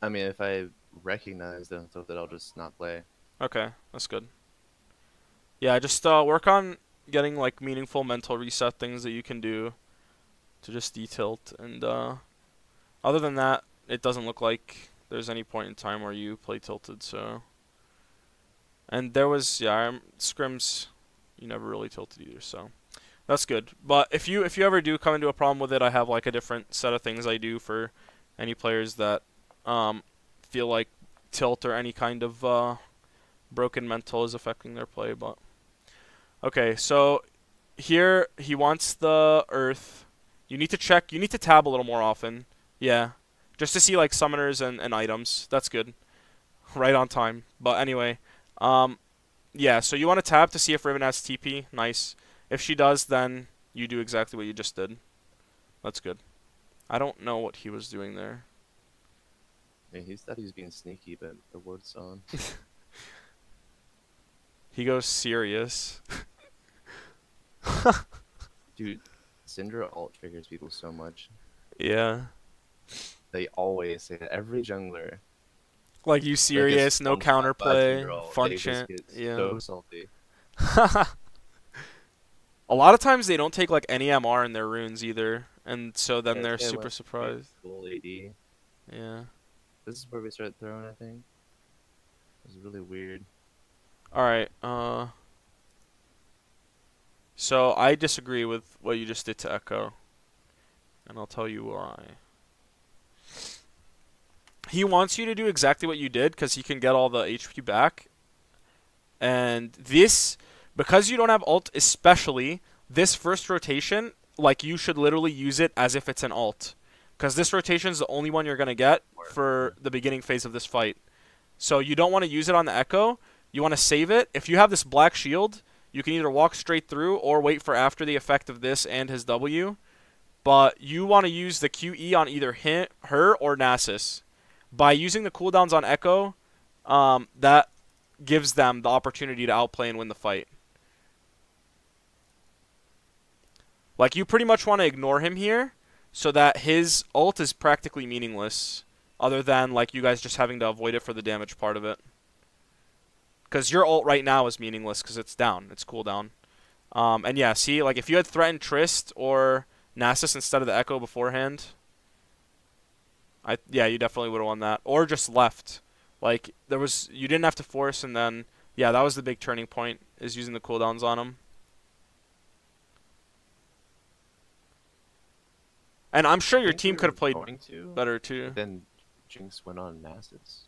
Speaker 3: I mean, if I recognize them, so that I'll just not play.
Speaker 1: Okay, that's good. Yeah, just work on getting like meaningful mental reset things that you can do to just detilt, and other than that, it doesn't look like there's any point in time where you play tilted. So, and there was scrims, you never really tilted either, so that's good. But if you ever do come into a problem with it, I have like a different set of things I do for any players that feel like tilt or any kind of broken mental is affecting their play. But okay, so here he wants the earth. You need to check. You need to tab a little more often. Yeah, just to see like summoners and items. That's good. Right on time. But anyway, yeah. So you want to tab to see if Riven has TP. Nice. If she does, then you do exactly what you just did. That's good. I don't know what he was doing there.
Speaker 3: Yeah, he thought he was being sneaky, but the word's on.
Speaker 1: He goes serious.
Speaker 3: Dude, Syndra ult triggers people so much.
Speaker 1: Yeah.
Speaker 3: They always say that. Every jungler.
Speaker 1: Like, you serious, no counterplay, fun
Speaker 3: they just
Speaker 1: chant.
Speaker 3: get
Speaker 1: Yeah.
Speaker 3: so salty.
Speaker 1: A lot of times they don't take like any MR in their runes either, and so then they're
Speaker 3: Yeah,
Speaker 1: super
Speaker 3: like,
Speaker 1: surprised.
Speaker 3: Full AD.
Speaker 1: Yeah.
Speaker 3: This is where we started throwing, I think. It was really weird.
Speaker 1: Alright, so I disagree with what you just did to Echo, and I'll tell you why. He wants you to do exactly what you did because he can get all the HP back, and this, because you don't have ult, especially this first rotation, like, you should literally use it as if it's an ult, because this rotation is the only one you're gonna get for the beginning phase of this fight. So you don't want to use it on the Echo. You want to save it. If you have this black shield, you can either walk straight through or wait for after the effect of this and his W. But you want to use the QE on either her or Nasus. By using the cooldowns on Echo, that gives them the opportunity to outplay and win the fight. Like, you pretty much want to ignore him here so that his ult is practically meaningless, other than like you guys just having to avoid it for the damage part of it. Because your ult right now is meaningless because it's down. It's cooldown. And yeah, see, like, if you had threatened Trist or Nasus instead of the Echo beforehand, yeah, you definitely would have won that. Or just left. Like, you didn't have to force, and then, yeah, that was the big turning point, is using the cooldowns on him. And I'm sure your team could have played better too.
Speaker 3: Then Jinx went on Nasus.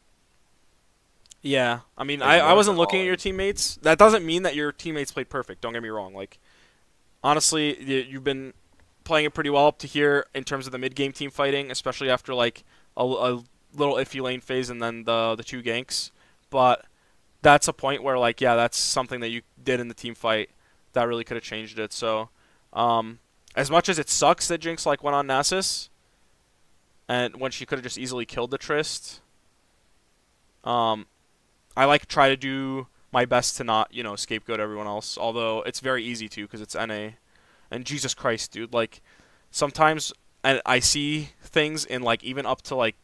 Speaker 1: Yeah, I mean, I wasn't looking at your teammates. That doesn't mean that your teammates played perfect. Don't get me wrong. Like, honestly, you've been playing it pretty well up to here in terms of the mid-game team fighting, especially after like a little iffy lane phase and then the two ganks. But that's a point where, like, yeah, that's something that you did in the team fight that really could have changed it. So, as much as it sucks that Jinx like went on Nasus, and when she could have just easily killed the Trist, I like try to do my best to not, scapegoat everyone else. Although it's very easy to, because it's NA. And Jesus Christ, dude, like, sometimes I see things in like even up to like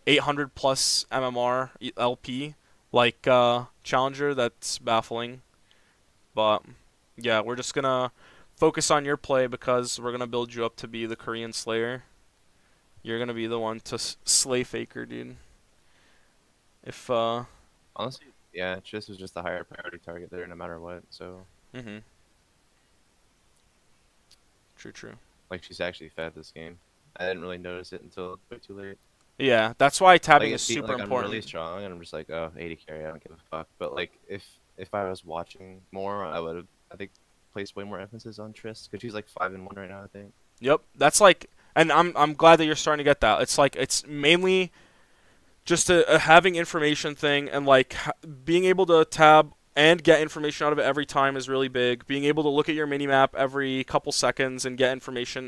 Speaker 1: 800 plus MMR LP, like Challenger. That's baffling. But yeah, we're just gonna focus on your play because we're gonna build you up to be the Korean Slayer. You're gonna be the one to slay Faker, dude. If
Speaker 3: honestly, yeah, Triss was just a higher priority target there, no matter what. So.
Speaker 1: True.
Speaker 3: Like, she's actually fed this game. I didn't really notice it until way too late.
Speaker 1: Yeah, that's why tabbing
Speaker 3: Like,
Speaker 1: is super important.
Speaker 3: I'm really strong, and I'm just like, oh, 80 carry, I don't give a fuck. But like, if I was watching more, I would have, I think, placed way more emphasis on Triss, because she's like 5-1 right now, I think.
Speaker 1: Yep, that's like, and I'm glad that you're starting to get that. It's like, it's mainly just a having information thing, and like being able to tab and get information out of it every time is really big. Being able to look at your minimap every couple seconds and get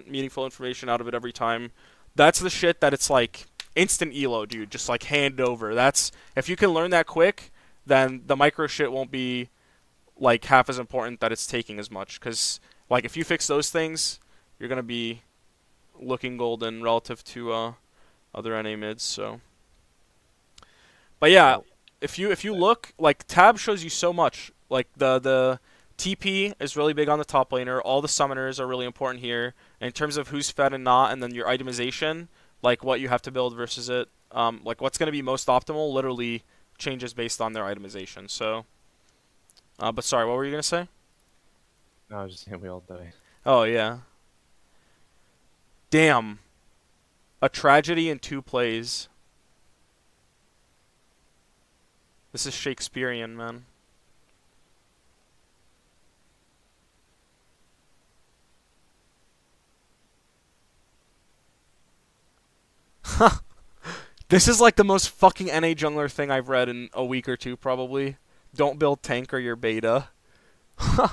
Speaker 1: meaningful information out of it every time. That's the shit that it's like instant elo, dude. Just like hand over. If you can learn that quick, then the micro shit won't be like half as important that it's taking as much. Because like if you fix those things, you're gonna be looking golden relative to other NA mids. So But yeah,
Speaker 3: Oh,
Speaker 1: if you look, like tab shows you so much. Like the TP is really big on the top laner. All the summoners are really important here in terms of who's fed and not, and then your itemization, like what you have to build versus it. Like what's going to be most optimal, literally changes based on their itemization. So, but sorry, what were you gonna say?
Speaker 3: no, I was just saying we all die.
Speaker 1: Oh yeah, damn, a tragedy in 2 plays. This is Shakespearean, man. This is like the most fucking NA jungler thing I've read in a week or two, probably. Don't build tank or your beta.
Speaker 3: I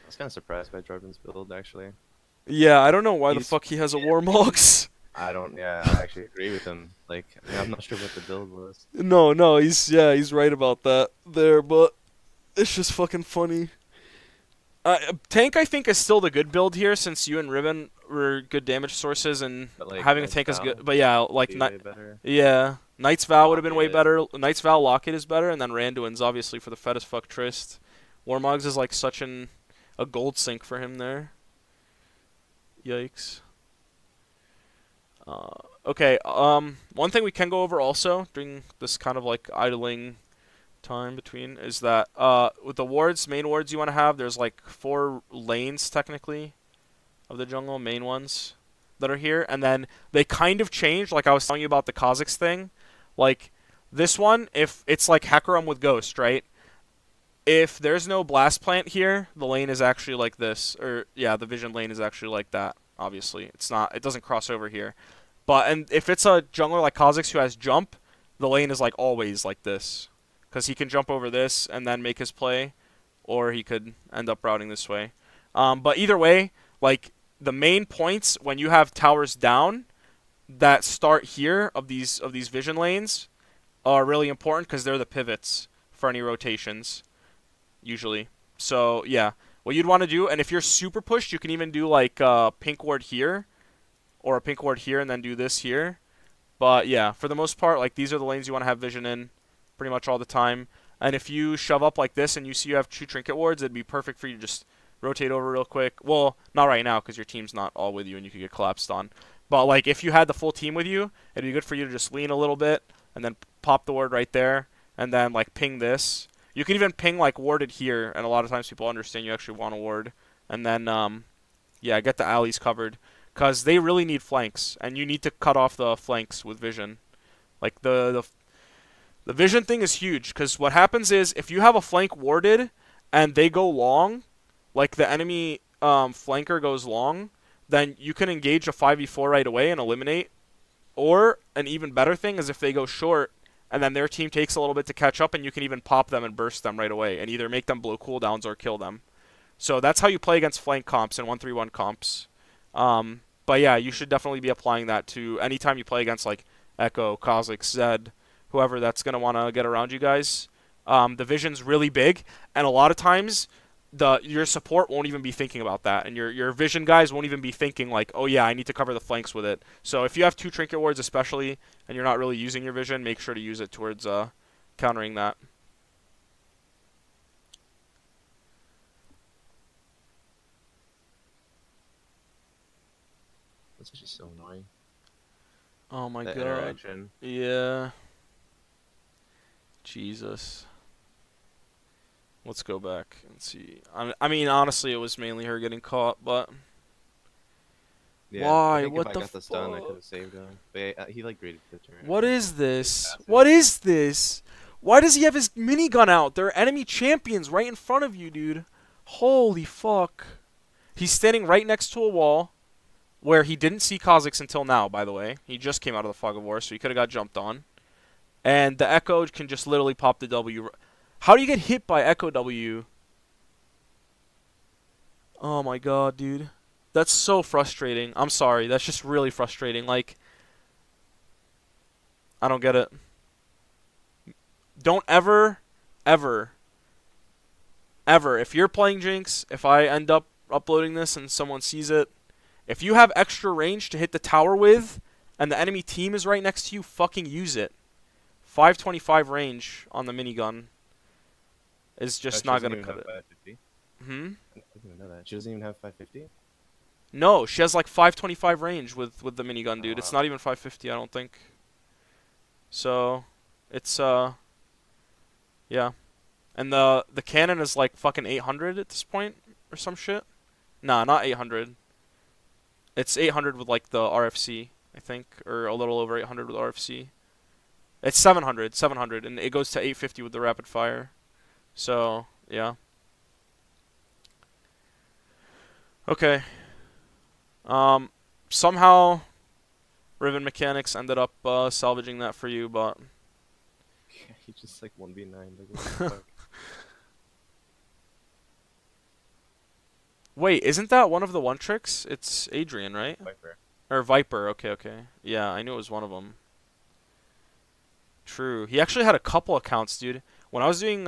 Speaker 3: was kind of surprised by Jordan's build, actually.
Speaker 1: Yeah, I don't know why the
Speaker 3: He's
Speaker 1: fuck he has a Warmox.
Speaker 3: I don't. Yeah, I actually agree with him. Like, I mean, I'm not sure what the build was.
Speaker 1: No, he's right about that there, but it's just fucking funny. Tank, I think, is still the good build here since you and Ribbon were good damage sources, and
Speaker 3: But like,
Speaker 1: having a
Speaker 3: Knight's
Speaker 1: tank is
Speaker 3: Vow
Speaker 1: good. But yeah, like
Speaker 3: would be way better.
Speaker 1: yeah, Knight's Vow would have been way
Speaker 3: Locket.
Speaker 1: better. Knight's Vow Locket is better, and then Randuin's obviously for the fed as fuck Trist. Warmogs is like such a gold sink for him there. Yikes. Okay. One thing we can go over also during this kind of like idling time between is that with the wards, main wards you want to have, there's like 4 lanes technically of the jungle, main ones that are here, and then they kind of change. Like I was telling you about the Kha'Zix thing, like this one, if it's like Hecarim with Ghost, right? If there's no blast plant here, the lane is actually like this, or yeah, the vision lane is actually like that. Obviously, it's not. It doesn't cross over here. But and if it's a jungler like Kha'Zix who has jump, the lane is like always like this, because he can jump over this and then make his play, or he could end up routing this way. But either way, like the main points when you have towers down that start here of these vision lanes are really important because they're the pivots for any rotations usually. So yeah, what you'd want to do, and if you're super pushed, you can even do like pink ward here or a pink ward here and then do this here. But yeah, for the most part, like these are the lanes you want to have vision in pretty much all the time. And if you shove up like this and you see you have 2 trinket wards, it'd be perfect for you to just rotate over real quick. Well, not right now because your team's not all with you and you could get collapsed on. But like if you had the full team with you, it'd be good for you to just lean a little bit and then pop the ward right there and then like ping this. You can even ping like warded here, and a lot of times people understand you actually want a ward. And then yeah, get the alleys covered because they really need flanks, and you need to cut off the flanks with vision. Like the vision thing is huge because what happens is if you have a flank warded and they go long, like the enemy flanker goes long, then you can engage a 5v4 right away and eliminate. Or an even better thing is if they go short and then their team takes a little bit to catch up, and you can even pop them and burst them right away and either make them blow cooldowns or kill them. So that's how you play against flank comps and 1-3-1 comps. But yeah, you should definitely be applying that to anytime you play against like Echo, Kha'Zix, Zed, whoever that's going to want to get around you guys. The vision's really big, and a lot of times your support won't even be thinking about that, and your vision guys won't even be thinking like, oh yeah, I need to cover the flanks with it. So if you have 2 trinket wards especially, and you're not really using your vision, make sure to use it towards countering that.
Speaker 3: That's actually so annoying.
Speaker 1: Oh my
Speaker 3: That
Speaker 1: god.
Speaker 3: interaction.
Speaker 1: Yeah. Jesus. Let's go back and see. I mean, honestly, it was mainly her getting caught, but
Speaker 3: Yeah,
Speaker 1: why?
Speaker 3: I think
Speaker 1: What
Speaker 3: if I
Speaker 1: the
Speaker 3: got the stun, I
Speaker 1: fuck?
Speaker 3: could have saved him. But yeah, he like graded the turn.
Speaker 1: What is this?
Speaker 3: Passive.
Speaker 1: What is this? Why does he have his minigun out? There are enemy champions right in front of you, dude. Holy fuck. He's standing right next to a wall where he didn't see Kha'Zix until now, by the way. He just came out of the fog of war, so he could have got jumped on. And the Echo can just literally pop the W. How do you get hit by Echo W? Oh my god, dude. That's so frustrating. I'm sorry. That's just really frustrating. Like, I don't get it. Don't ever, ever, ever, if you're playing Jinx, if I end up uploading this and someone sees it, if you have extra range to hit the tower with, and the enemy team is right next to you, fucking use it. 525 range on the minigun is just not gonna cut it.
Speaker 3: 550.
Speaker 1: Hmm?
Speaker 3: I didn't even know that. She doesn't even have 550?
Speaker 1: No, she has like 525 range with the minigun, dude.
Speaker 3: Oh,
Speaker 1: It's
Speaker 3: wow.
Speaker 1: not even 550, I don't think. So, it's yeah. And the cannon is like fucking 800 at this point or some shit. Nah, not 800. It's 800 with like the RFC, I think, or a little over 800 with RFC. It's 700, and it goes to 850 with the rapid fire. So, yeah. Okay. Somehow Riven Mechanics ended up salvaging that for you, but
Speaker 3: Yeah, he just like 1v9. Like, what the fuck?
Speaker 1: wait, isn't that one of the one tricks? It's Adrian, right?
Speaker 3: Viper.
Speaker 1: Or Viper. Okay, okay. Yeah, I knew it was one of them. True. He actually had a couple accounts, dude. When I was doing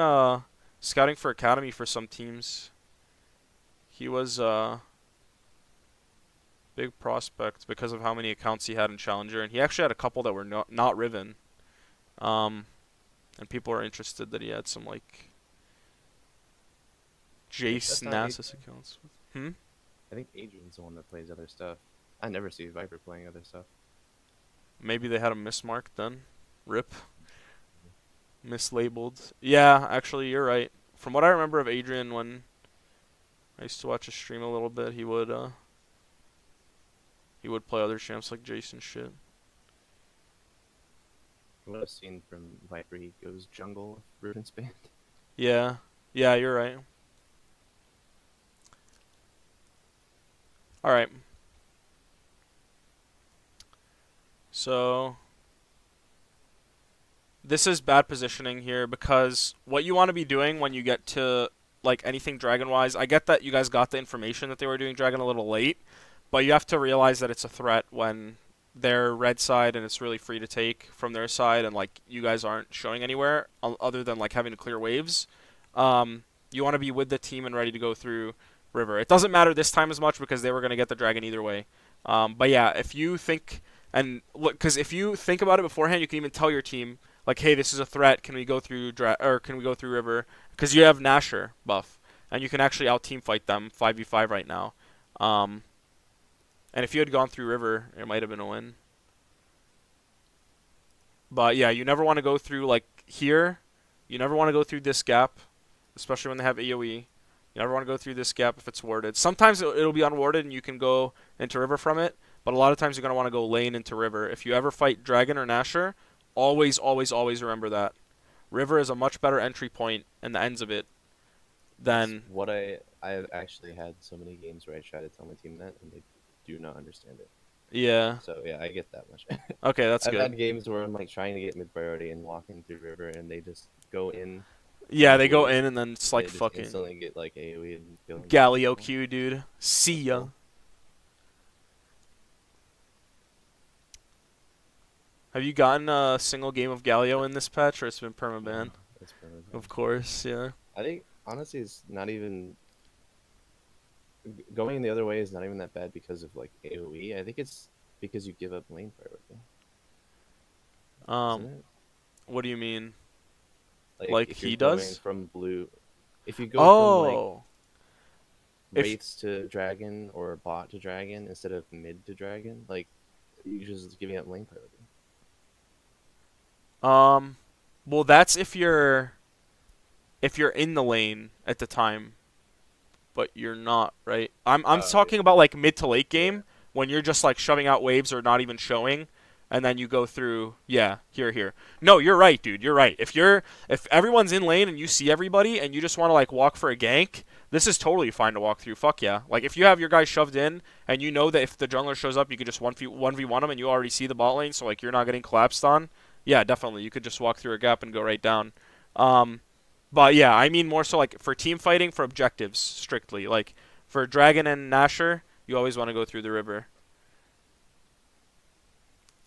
Speaker 1: scouting for Academy for some teams, he was big prospect because of how many accounts he had in Challenger, and he actually had a couple that were not Riven. And people are interested that he had some like
Speaker 3: That's
Speaker 1: Jace
Speaker 3: not
Speaker 1: Nasus
Speaker 3: Adrian.
Speaker 1: accounts. Hmm?
Speaker 3: I think Adrian's the one that plays other stuff. I never see Viper playing other stuff.
Speaker 1: Maybe they had him mismarked then. Rip. Mislabeled. Yeah, actually, you're right. From what I remember of Adrian, when I used to watch his stream a little bit, he would play other champs like Jason shit.
Speaker 3: From what I've seen from Viper, he goes jungle with Ruden's band.
Speaker 1: Yeah. Yeah, you're right. Alright. So this is bad positioning here because what you want to be doing when you get to like anything dragon wise, I get that you guys got the information that they were doing dragon a little late, but you have to realize that it's a threat when they're red side and it's really free to take from their side, and like you guys aren't showing anywhere other than like having to clear waves. You want to be with the team and ready to go through river. It doesn't matter this time as much because they were going to get the dragon either way. But yeah, if you think and look, because if you think about it beforehand, you can even tell your team like, hey, this is a threat. Can we go through or can we go through river? Because you have Nasher buff and you can actually out team fight them 5v5 right now. And if you had gone through river, it might have been a win. But yeah, you never want to go through like here. You never want to go through this gap, especially when they have AoE. You never want to go through this gap if it's warded. Sometimes it'll be unwarded and you can go into river from it, but a lot of times you're going to want to go lane into river. If you ever fight Dragon or Nasher, always, always, always remember that. River is a much better entry point and the ends of it than...
Speaker 3: What I've actually had so many games where I try to tell my team that and they do not understand it.
Speaker 1: Yeah.
Speaker 3: So yeah, I get that much.
Speaker 1: Okay, that's
Speaker 3: I've
Speaker 1: good.
Speaker 3: had games where I'm like trying to get mid priority and walking through river and they just go in.
Speaker 1: Yeah, they go in and then it's like
Speaker 3: they just
Speaker 1: fucking
Speaker 3: instantly get like AoE and kill them.
Speaker 1: Galio Q, dude. See ya. Have you gotten a single game of Galio in this patch, or it's been permaban?
Speaker 3: That's permanent.
Speaker 1: Of course, yeah.
Speaker 3: I think honestly, it's not even going the other way is not even that bad because of like AoE. I think it's because you give up lane priority. Isn't it?
Speaker 1: What do you mean?
Speaker 3: Like if
Speaker 1: he
Speaker 3: you're going
Speaker 1: does?
Speaker 3: from blue, if you go from like
Speaker 1: If-
Speaker 3: wraiths to dragon or bot to dragon instead of mid to dragon, like you're just giving up lane priority.
Speaker 1: well, that's if you're in the lane at the time, but you're not, right? I'm talking about like mid to late game when you're just like shoving out waves or not even showing, and then you go through. Yeah, here. No, you're right, dude. You're right. If everyone's in lane and you see everybody and you just want to like walk for a gank, this is totally fine to walk through. Fuck yeah. Like if you have your guys shoved in and you know that if the jungler shows up, you could just 1v1 him and you already see the bot lane, so like you're not getting collapsed on. Yeah, definitely. You could just walk through a gap and go right down. But yeah, I mean more so like for team fighting, for objectives strictly. Like for Dragon and Nasher, you always want to go through the river.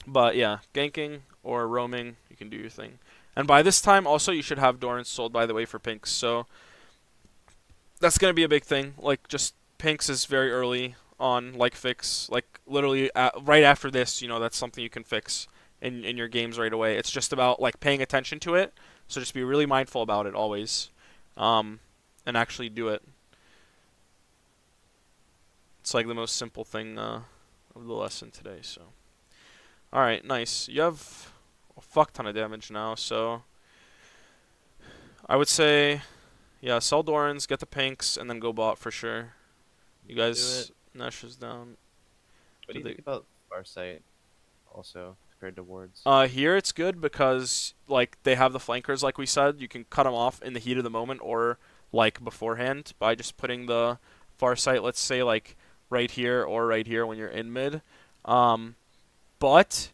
Speaker 1: But yeah, ganking or roaming, you can do your thing. And by this time, also you should have Doran sold, by the way, for pinks. So that's gonna be a big thing. Like just Pinks is very early on, like fix, like literally right after this. You know, that's something you can fix in your games right away. It's just about like paying attention to it. So just be really mindful about it always, and actually do it. It's like the most simple thing of the lesson today. So, all right, nice. You have a fuck ton of damage now, so I would say, yeah, sell Dorans, get the Pinks, and then go bot for sure. You guys, Nash is down.
Speaker 3: What do you think about Farsight also compared to wards?
Speaker 1: Here it's good because like they have the flankers, like we said. You can cut them off in the heat of the moment or like beforehand by just putting the Farsight, let's say like right here or right here when you're in mid. But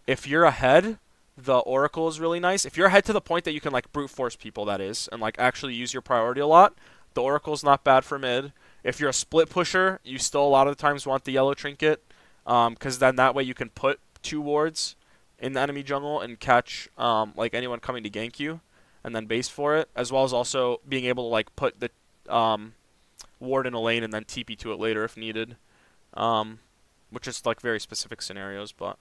Speaker 1: if you're ahead, the Oracle is really nice. If you're ahead to the point that you can like brute force people, that is, and like actually use your priority a lot, the Oracle's not bad for mid. If you're a split pusher, you still a lot of the times want the yellow trinket, because then that way you can put 2 wards in the enemy jungle and catch like anyone coming to gank you, and then base for it, as well as also being able to like put the ward in a lane and then TP to it later if needed, which is like very specific scenarios, but.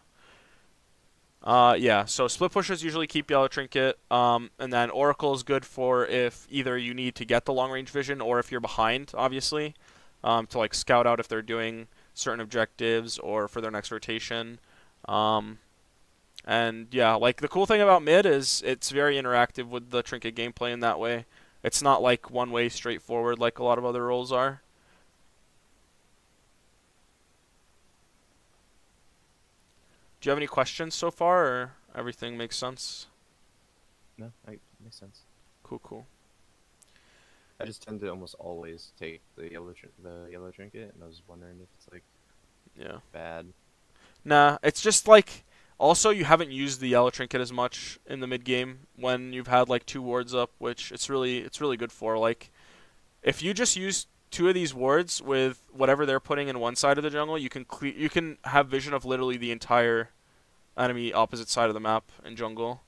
Speaker 1: Yeah, so split pushers usually keep yellow trinket, and then Oracle is good for if either you need to get the long range vision or if you're behind, obviously, to like scout out if they're doing certain objectives or for their next rotation. And yeah, like the cool thing about mid is it's very interactive with the trinket gameplay in that way. It's not like one way straightforward like a lot of other roles are. Do you have any questions so far, or everything makes sense?
Speaker 3: No, it makes sense.
Speaker 1: Cool, cool.
Speaker 3: I just tend to almost always take the yellow trinket, and I was wondering if it's like bad.
Speaker 1: Nah, it's just like also you haven't used the yellow trinket as much in the mid game when you've had like 2 wards up, which it's really good for. Like if you just use 2 of these wards with whatever they're putting in one side of the jungle, you can have vision of literally the entire enemy opposite side of the map in jungle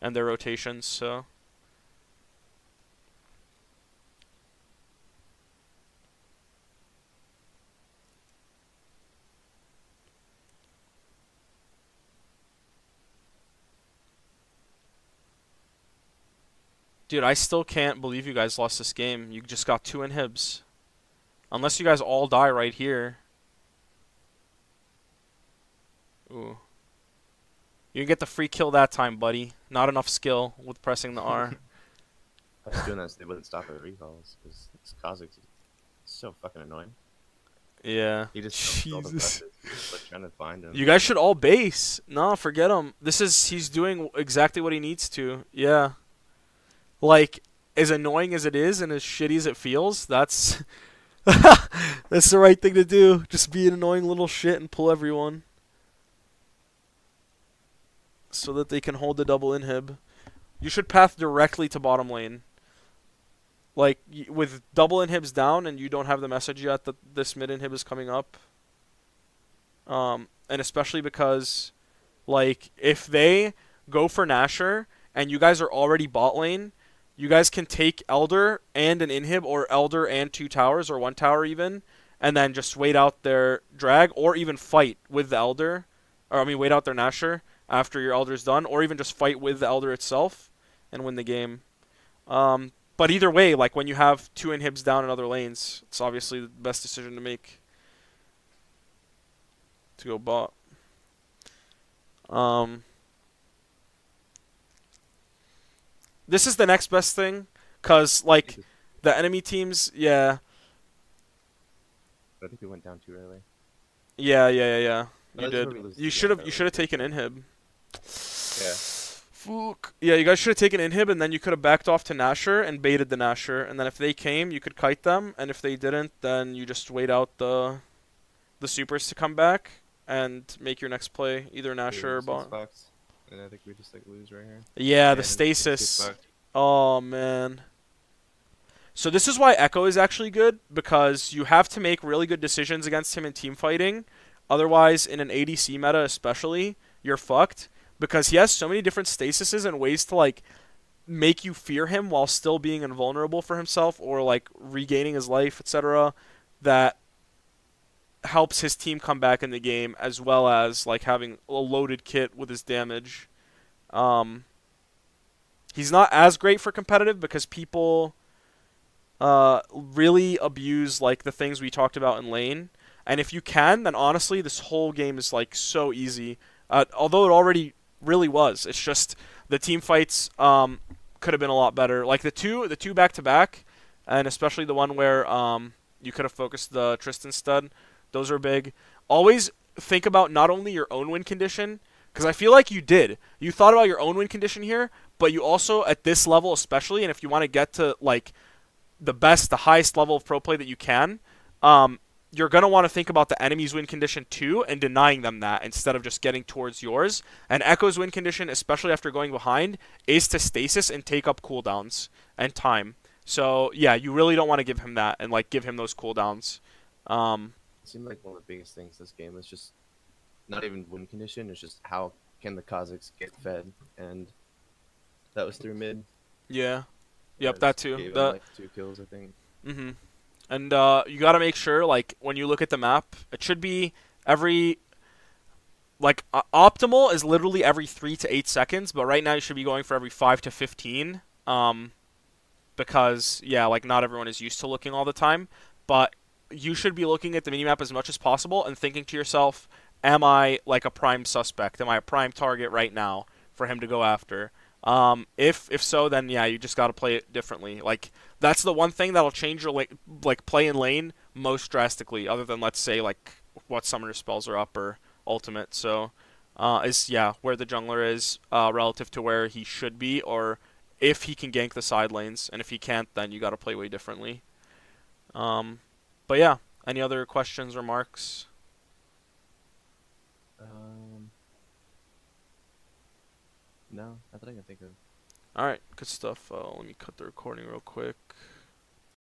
Speaker 1: and their rotations, so dude, I still can't believe you guys lost this game. You just got 2 inhibs. Unless you guys all die right here. Ooh. You can get the free kill that time, buddy. Not enough skill with pressing the R.
Speaker 3: I was doing that so they wouldn't stop at recalls, because this Kha'Zix is so fucking annoying.
Speaker 1: Yeah.
Speaker 3: He just all the presses. He's like trying to find him.
Speaker 1: You guys should all base. No, forget him. He's doing exactly what he needs to. Yeah. Like, as annoying as it is and as shitty as it feels, that's that's the right thing to do. Just be an annoying little shit and pull everyone. So that they can hold the double inhib. You should path directly to bottom lane. Like, with double inhibs down and you don't have the message yet that this mid inhib is coming up. And especially because, like, if they go for Nashor and you guys are already bot lane, you guys can take Elder and an inhib, or Elder and 2 towers, or 1 tower even, and then just wait out their drag, or even fight with the Elder. Or, I mean, wait out their Nashor after your Elder's done, or even just fight with the Elder itself and win the game. But either way, like, when you have 2 inhibs down in other lanes, it's obviously the best decision to make. To go bot. This is the next best thing, because, like, the enemy teams, yeah.
Speaker 3: I think we went down too early.
Speaker 1: Yeah.
Speaker 3: No,
Speaker 1: You
Speaker 3: that's where we
Speaker 1: did.
Speaker 3: lose
Speaker 1: You
Speaker 3: the
Speaker 1: should have.
Speaker 3: game,
Speaker 1: You should have taken inhib.
Speaker 3: Yeah.
Speaker 1: Fuck. Yeah, you guys should have taken inhib, and then you could have backed off to Nashor and baited the Nashor, and then if they came, you could kite them, and if they didn't, then you just wait out the supers to come back and make your next play, either Nashor or bot.
Speaker 3: And I think we just like lose right here.
Speaker 1: Yeah, the stasis. Oh man. So this is why Echo is actually good, because you have to make really good decisions against him in team fighting. Otherwise, in an ADC meta especially, you're fucked, because he has so many different stasises and ways to like make you fear him while still being invulnerable for himself or like regaining his life, etc. that helps his team come back in the game, as well as like having a loaded kit with his damage. Um, he's not as great for competitive because people really abuse like the things we talked about in lane. And if you can, then honestly, this whole game is like so easy. Although it already really was. It's just the team fights could have been a lot better. Like the two back to back, and especially the one where you could have focused the Tristan stud. Those are big. Always think about not only your own win condition, because I feel like you did. You thought about your own win condition here, but you also at this level especially, and if you want to get to like the highest level of pro play that you can, you're going to want to think about the enemy's win condition too and denying them that instead of just getting towards yours. And Echo's win condition, especially after going behind, is to stasis and take up cooldowns and time. So, yeah, you really don't want to give him that and, like, give him those cooldowns.
Speaker 3: It seemed like one of the biggest things this game is just not even win condition, it's just how can the Kazakhs get fed, and that was through mid.
Speaker 1: Yeah. Yep, that too.
Speaker 3: Gave him, like 2 kills, I think.
Speaker 1: Mm-hmm. And you got to make sure, like, when you look at the map, it should be every, like, optimal is literally every 3 to 8 seconds, but right now you should be going for every 5 to 15, because, yeah, like, not everyone is used to looking all the time, but you should be looking at the minimap as much as possible and thinking to yourself, am I, like, a prime suspect? Am I a prime target right now for him to go after? If so, then yeah, you just got to play it differently. Like that's the one thing that'll change your like play in lane most drastically, other than let's say like what summoner spells are up or ultimate. So, is yeah where the jungler is relative to where he should be, or if he can gank the side lanes, and if he can't, then you got to play way differently. But yeah, any other questions, remarks?
Speaker 3: No, not that I can think of.
Speaker 1: All right, good stuff. Let me cut the recording real quick.